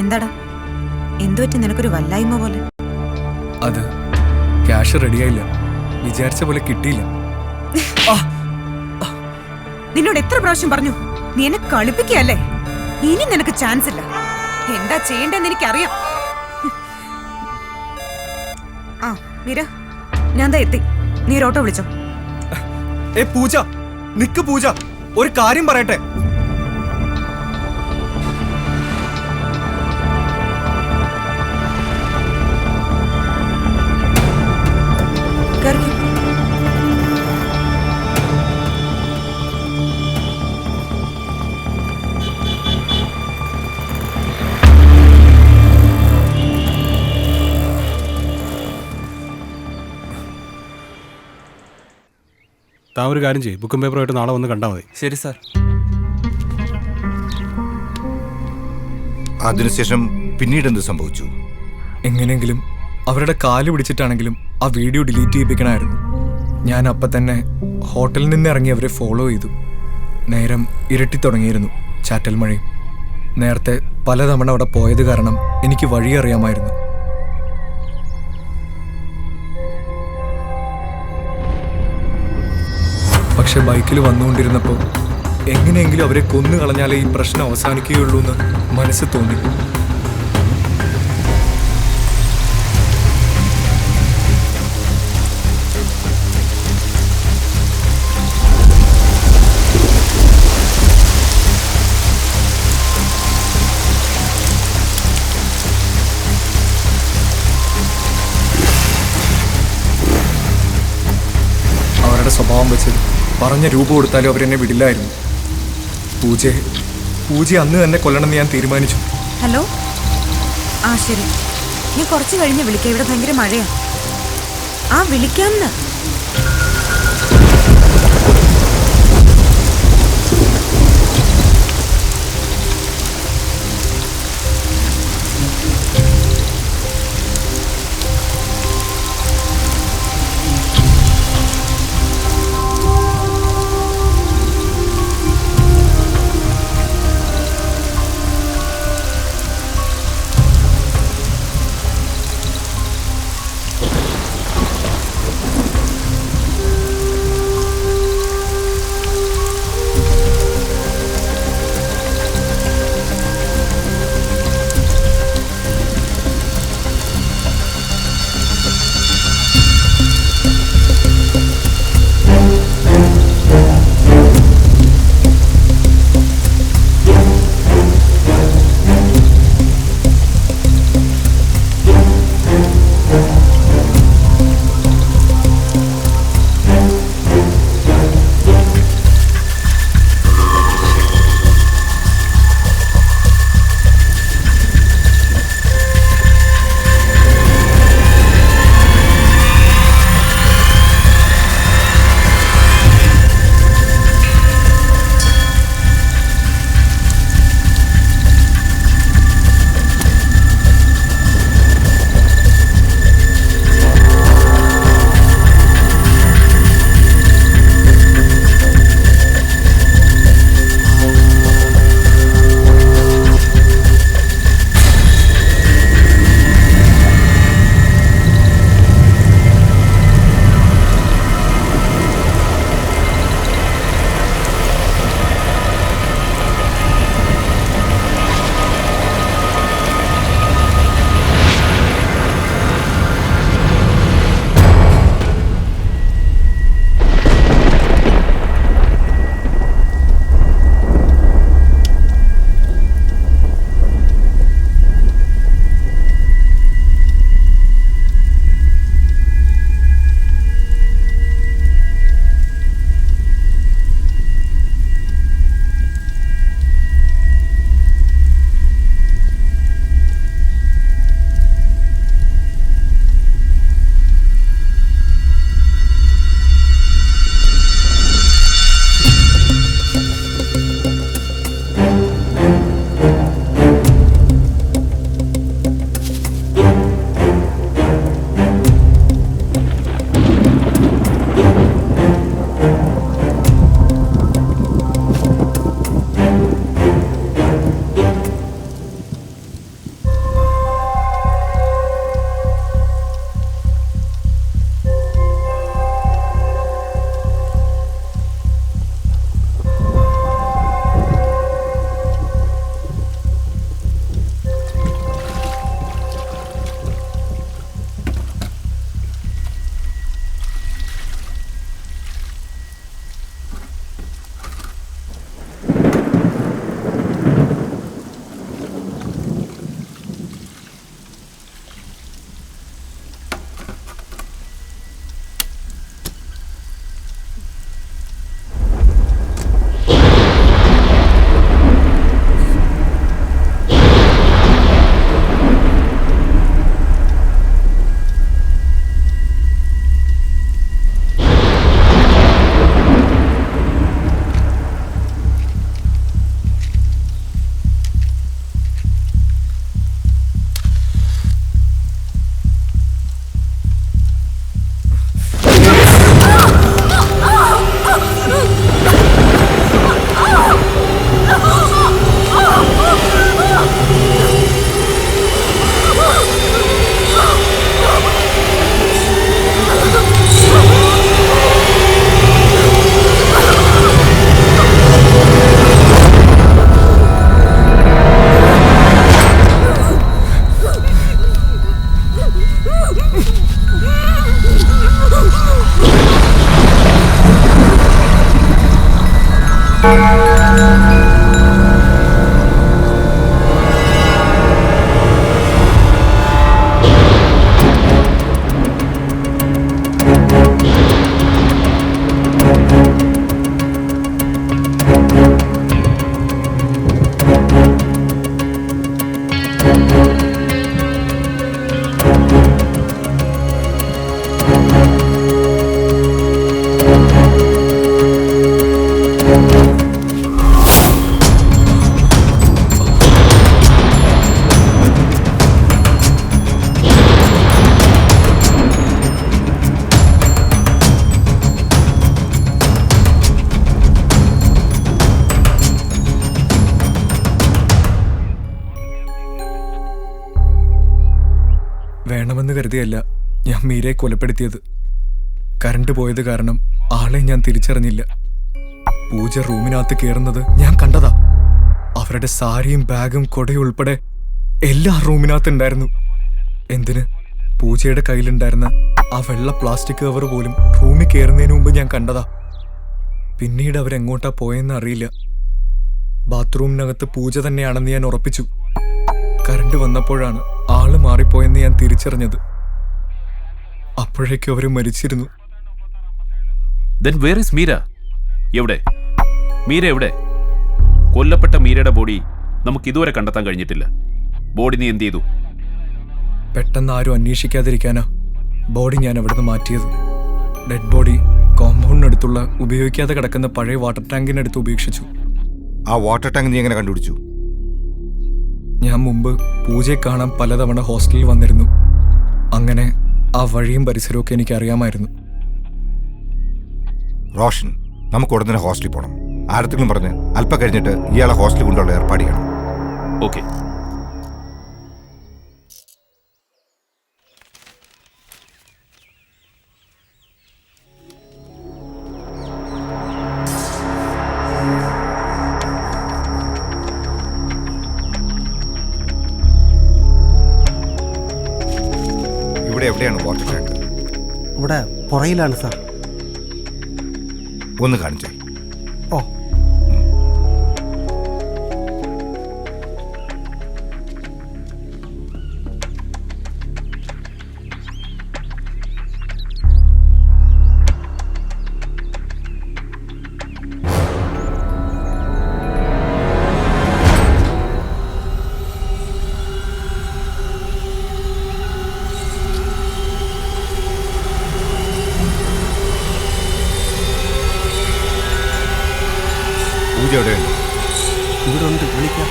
എന്താടാ, എന്തുപറ്റി നിനക്കൊരു വല്ലായ്മ പോലെ? അത് ക്യാഷ് റെഡിയായില്ല, വിചാരിച്ച പോലെ കിട്ടിയില്ല. നിന്നോട് എത്ര പ്രാവശ്യം പറഞ്ഞു, നീ എന്നെ കളിപ്പിക്കുകയല്ലേ? ഇനി നിനക്ക് ചാൻസ് ഇല്ല. എന്താ ചെയ്യേണ്ടെന്ന് എനിക്കറിയാം. ആ മീര, ഞാൻ ദാ എത്തി. നീ ഒരു ഓട്ടോ വിളിച്ചോ. ഏ പൂജ, നിക്ക് പൂജ, ഒരു കാര്യം പറയട്ടെ. താൻ ഒരു കാര്യം ചെയ്യും, ബുക്കും പേപ്പറുമായിട്ട് നാളെ വന്ന് കണ്ടാൽ മതി. ശരി സാർ. അതിനുശേഷം പിന്നീട് എന്ത് സംഭവിച്ചു? എങ്ങനെയെങ്കിലും അവരുടെ കാല് പിടിച്ചിട്ടാണെങ്കിലും ആ വീഡിയോ ഡിലീറ്റ് ചെയ്യിപ്പിക്കണമായിരുന്നു. ഞാൻ അപ്പം തന്നെ ഹോട്ടലിൽ നിന്ന് ഇറങ്ങി അവരെ ഫോളോ ചെയ്തു. നേരം ഇരട്ടി തുടങ്ങിയിരുന്നു, ചാറ്റൽ മഴയും. നേരത്തെ പലതവണ അവിടെ പോയത് കാരണം എനിക്ക് വഴി അറിയാമായിരുന്നു. പക്ഷെ ബൈക്കിൽ വന്നുകൊണ്ടിരുന്നപ്പോൾ എങ്ങനെയെങ്കിലും അവരെ കൊന്നു കളഞ്ഞാലേ ഈ പ്രശ്നം അവസാനിക്കുകയുള്ളൂ എന്ന് മനസ്സ് തോന്നി. അവരുടെ സ്വഭാവം വെച്ച് പറഞ്ഞ രൂപ കൊടുത്താലും അവരെന്നെ വിടില്ലായിരുന്നു. പൂജ അന്ന് തന്നെ കൊല്ലണമെന്ന് ഞാൻ തീരുമാനിച്ചു. ഹലോ, ആ ശരി, ഞാൻ കുറച്ച് കഴിഞ്ഞ് വിളിക്കാം. ഇവിടെ ഭയങ്കര മഴയാ. ആ വിളിക്കാമെന്ന്. വേണമെന്ന് കരുതിയല്ല ഞാൻ മീരയെ കൊലപ്പെടുത്തിയത്. കറണ്ട് പോയത് കാരണം ആളെ ഞാൻ തിരിച്ചറിഞ്ഞില്ല. പൂജ റൂമിനകത്ത് കയറുന്നത് ഞാൻ കണ്ടതാ. അവരുടെ സാരിയും ബാഗും കൊടയും ഉൾപ്പെടെ എല്ലാം റൂമിനകത്ത് ഉണ്ടായിരുന്നു. എന്തിന്, പൂജയുടെ കയ്യിലുണ്ടായിരുന്ന ആ വെള്ള പ്ലാസ്റ്റിക് കവർ പോലും റൂമിൽ കയറുന്നതിന് മുമ്പ് ഞാൻ കണ്ടതാ. പിന്നീട് അവരെങ്ങോട്ടാ പോയെന്ന് അറിയില്ല. ബാത്റൂമിനകത്ത് പൂജ തന്നെയാണെന്ന് ഞാൻ ഉറപ്പിച്ചു. കറണ്ട് വന്നപ്പോഴാണ് ആള് മാറിപ്പോയെന്ന് ഞാൻ തിരിച്ചറിഞ്ഞത്. അപ്പോഴേക്കും അവര് മരിച്ചിരുന്നു. Then where is Meera? എവിടെ മീര? എവിടെ? കൊല്ലപ്പെട്ട മീരയുടെ ബോഡി നമുക്ക് ഇതുവരെ കണ്ടെത്താൻ കഴിഞ്ഞിട്ടില്ല. ബോഡി നീ എന്ത് ചെയ്തു? പെട്ടെന്ന് ആരും അന്വേഷിക്കാതിരിക്കാനാ ബോഡി ഞാൻ അവിടുന്ന് മാറ്റിയത്. ഡെഡ് ബോഡി കോമ്പൗണ്ടിനടുത്തുള്ള ഉപയോഗിക്കാതെ കിടക്കുന്ന പഴയ വാട്ടർ ടാങ്കിനടുത്ത് ഉപേക്ഷിച്ചു. ആ വാട്ടർ ടാങ്ക് നീ എങ്ങനെ കണ്ടുപിടിച്ചു? ഞാൻ മുമ്പ് പൂജയെ കാണാൻ പലതവണ ഹോസ്റ്റലിൽ വന്നിരുന്നു. അങ്ങനെ ആ വഴിയും പരിസരവും ഒക്കെ എനിക്ക് അറിയാമായിരുന്നു. റോഷൻ, നമുക്ക് ഉടനെ തന്നെ ഹോസ്റ്റലിൽ പോകണം. ആരത്തെങ്കിലും പറഞ്ഞ് അല്പം കഴിഞ്ഞിട്ട് ഇയാളെ ഹോസ്റ്റലിൽ കൊണ്ടുള്ള ഏർപ്പാട് ചെയ്യണം. ഓക്കെ. ഇവിടെ എവിടെയാണ് വാട്ടർ ടാങ്ക്? ഇവിടെ പുറയിലാണ് സാർ. ഒന്ന് കാണിച്ചേ. ഓ, പൂജ എവിടെയുണ്ട്? ഇവിടെ ഉണ്ട്, വിളിക്കാം.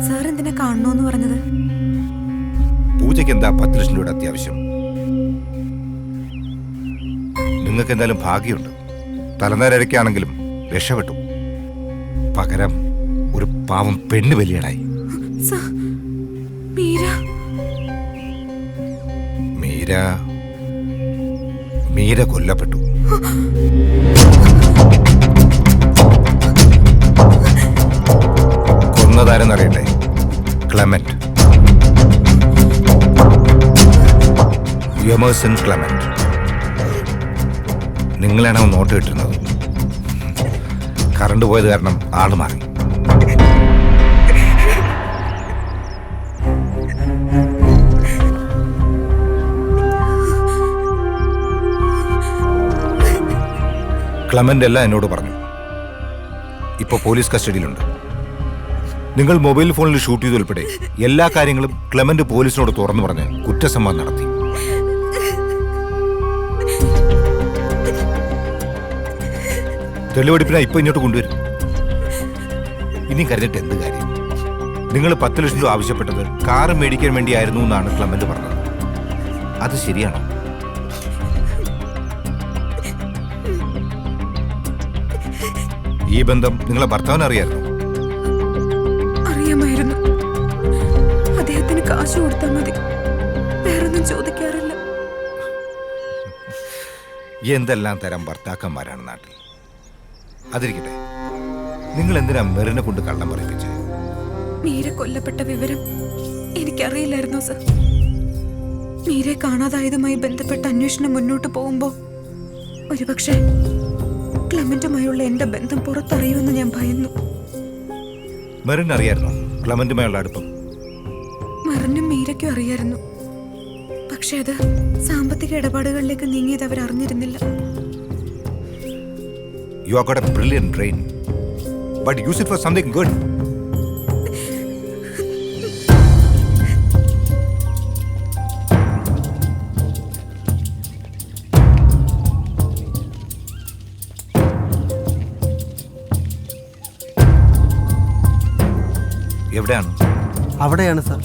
സാർ എന്തിനാ കാണണോന്ന് പറഞ്ഞത്? പൂജയ്ക്ക് എന്താ 10 ലക്ഷം രൂപയുടെ അത്യാവശ്യം? നിങ്ങൾക്ക് എന്തായാലും ഭാഗ്യമുണ്ട്. തലനേരക്കാണെങ്കിലും രക്ഷപ്പെട്ടു. പകരം ഒരു പാവം പെണ്ണ് ബലിയാടായി. മീര മീര മീര കൊല്ലപ്പെട്ടു. കൊന്നതാരെന്നറിയണ്ടേ? Clement, Emerson Clement. നിങ്ങളാണ് അവൻ നോട്ട് കിട്ടുന്നത്. കറണ്ട് പോയത് കാരണം ആള് മാറി. ക്ലെമന്റ് എല്ലാം എന്നോട് പറഞ്ഞു. ഇപ്പോൾ പോലീസ് കസ്റ്റഡിയിലുണ്ട്. നിങ്ങൾ മൊബൈൽ ഫോണിൽ ഷൂട്ട് ചെയ്തുൾപ്പെടെ എല്ലാ കാര്യങ്ങളും ക്ലെമന്റ് പോലീസിനോട് തുറന്നു പറഞ്ഞ് കുറ്റസമ്മതം നടത്തി. തെളിവെടുപ്പിനാ ഇപ്പൊ ഇങ്ങോട്ട് കൊണ്ടുവരും. ഇനി കരുതിട്ട് എന്ത് കാര്യം? നിങ്ങൾ 10 ലക്ഷം രൂപ ആവശ്യപ്പെട്ടത് കാറ് മേടിക്കാൻ വേണ്ടിയായിരുന്നു എന്നാണ് ക്ലെമന്റ് പറഞ്ഞത്. അത് ശരിയാണോ? ഈ ബന്ധം നിങ്ങളെ ഭർത്താവിന് അറിയായിരുന്നു? അറിയാമായിരുന്നു. അദ്ദേഹത്തിന് കാശ് കൊടുത്താൽ മതി, വേറൊന്നും ചോദിക്കാറില്ല. എന്തെല്ലാം തരം ഭർത്താക്കന്മാരാണ് നാട്ടിൽ. അതിരിക്കട്ടെ, നിങ്ങൾ എന്തിനാ മെറിനെ കൊണ്ട് കള്ളം പറയിപ്പിച്ചത്? മീര കൊല്ലപ്പെട്ട വിവരം എനിക്കറിയില്ലായിരുന്നു സർ. മീരെ കാണാതായതുമായി ബന്ധപ്പെട്ട അന്വേഷണം മുന്നോട്ട് പോകുമ്പോ ഒരുപക്ഷെ ക്ലെമന്റുമായുള്ള എന്റെ ബന്ധം പുറത്തറിയുമെന്ന് ഞാൻ ഭയന്നു. മെറിൻ അറിയായിരുന്നോ ക്ലെമന്റുമായുള്ള അടുപ്പം? മെറിനും മീരയ്ക്കും അറിയായിരുന്നു. പക്ഷെ അത് സാമ്പത്തിക ഇടപാടുകളിലേക്ക് നീങ്ങിയത് അവർ അറിഞ്ഞിരുന്നില്ല. You have got a brilliant brain, but use it for something good. എവിടെയാണ്? അവിടെയാണ് സാർ.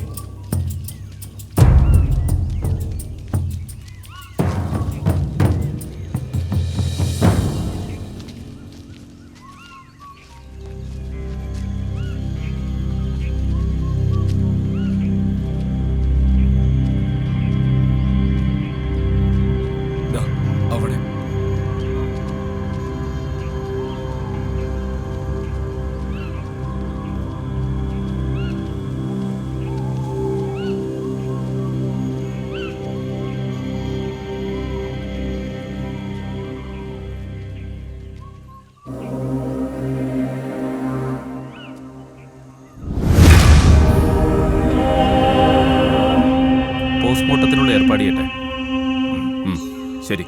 ശരി.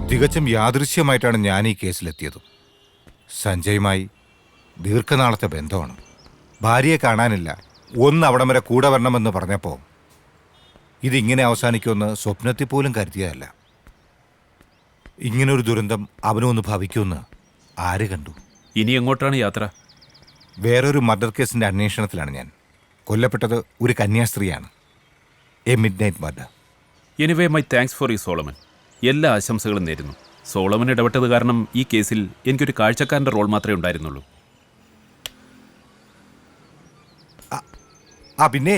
തികച്ചും യാദൃശ്യമായിട്ടാണ് ഞാൻ ഈ കേസിലെത്തിയത്. സഞ്ജയുമായി ദീർഘനാളത്തെ ബന്ധമാണ്. ഭാര്യയെ കാണാനില്ല, ഒന്ന് അവിടം വരെ കൂടെ വരണമെന്ന് പറഞ്ഞപ്പോൾ ഇതിങ്ങനെ അവസാനിക്കുമെന്ന് സ്വപ്നത്തിൽ പോലും കരുതിയതല്ല. ഇങ്ങനൊരു ദുരന്തം അവനൊന്ന് ഭവിക്കുമെന്ന് ആര് കണ്ടു? ഇനി എങ്ങോട്ടാണ് യാത്ര? വേറൊരു മർഡർ കേസിൻ്റെ അന്വേഷണത്തിലാണ് ഞാൻ. കൊല്ലപ്പെട്ടത് ഒരു കന്യാസ്ത്രീയാണ്. A midnight murder. Anyway my thanks for you Solomon. എല്ലാ ആശംസകളും നേരുന്നു. സോളമൻ ഇടപെട്ടത് കാരണം ഈ കേസിൽ എനിക്കൊരു കാഴ്ചക്കാരൻ്റെ റോൾ മാത്രമേ ഉണ്ടായിരുന്നുള്ളൂ. പിന്നെ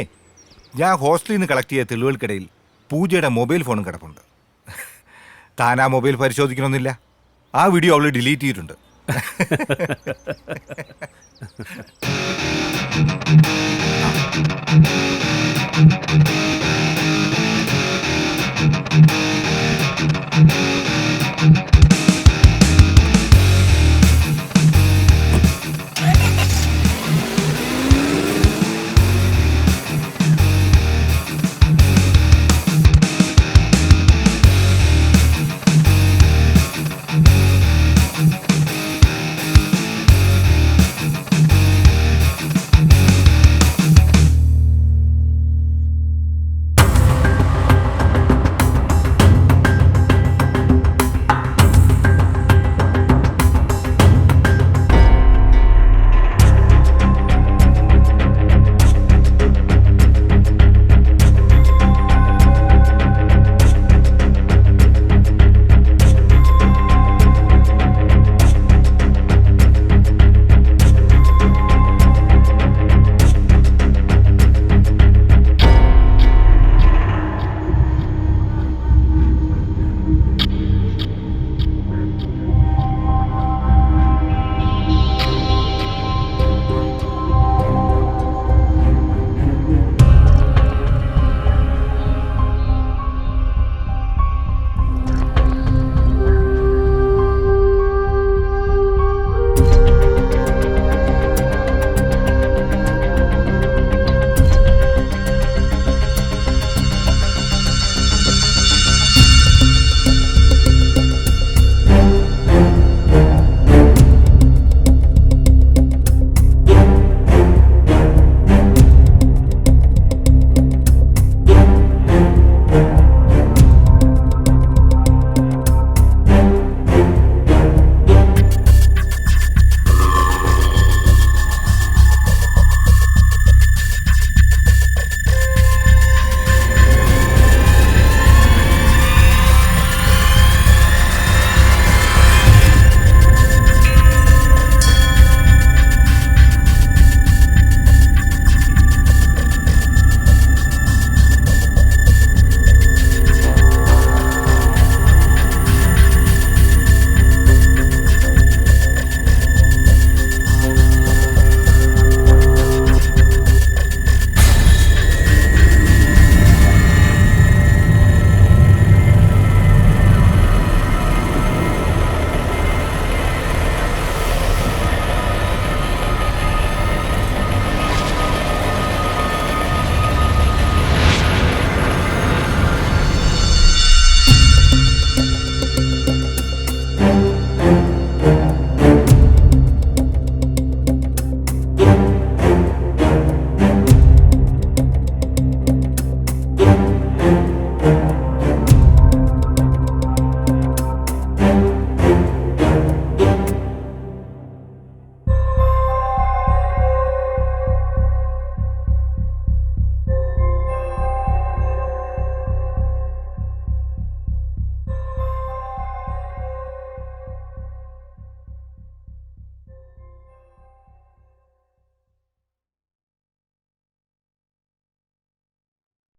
ഞാൻ ഹോസ്റ്റലിൽ നിന്ന് കളക്ട് ചെയ്ത തെളിവുകൾക്കിടയിൽ പൂജയുടെ മൊബൈൽ ഫോണും കിടപ്പുണ്ട്. താൻ ആ മൊബൈൽ പരിശോധിക്കണമെന്നില്ല, ആ വീഡിയോ അവൾ ഡിലീറ്റ് ചെയ്തിട്ടുണ്ട്.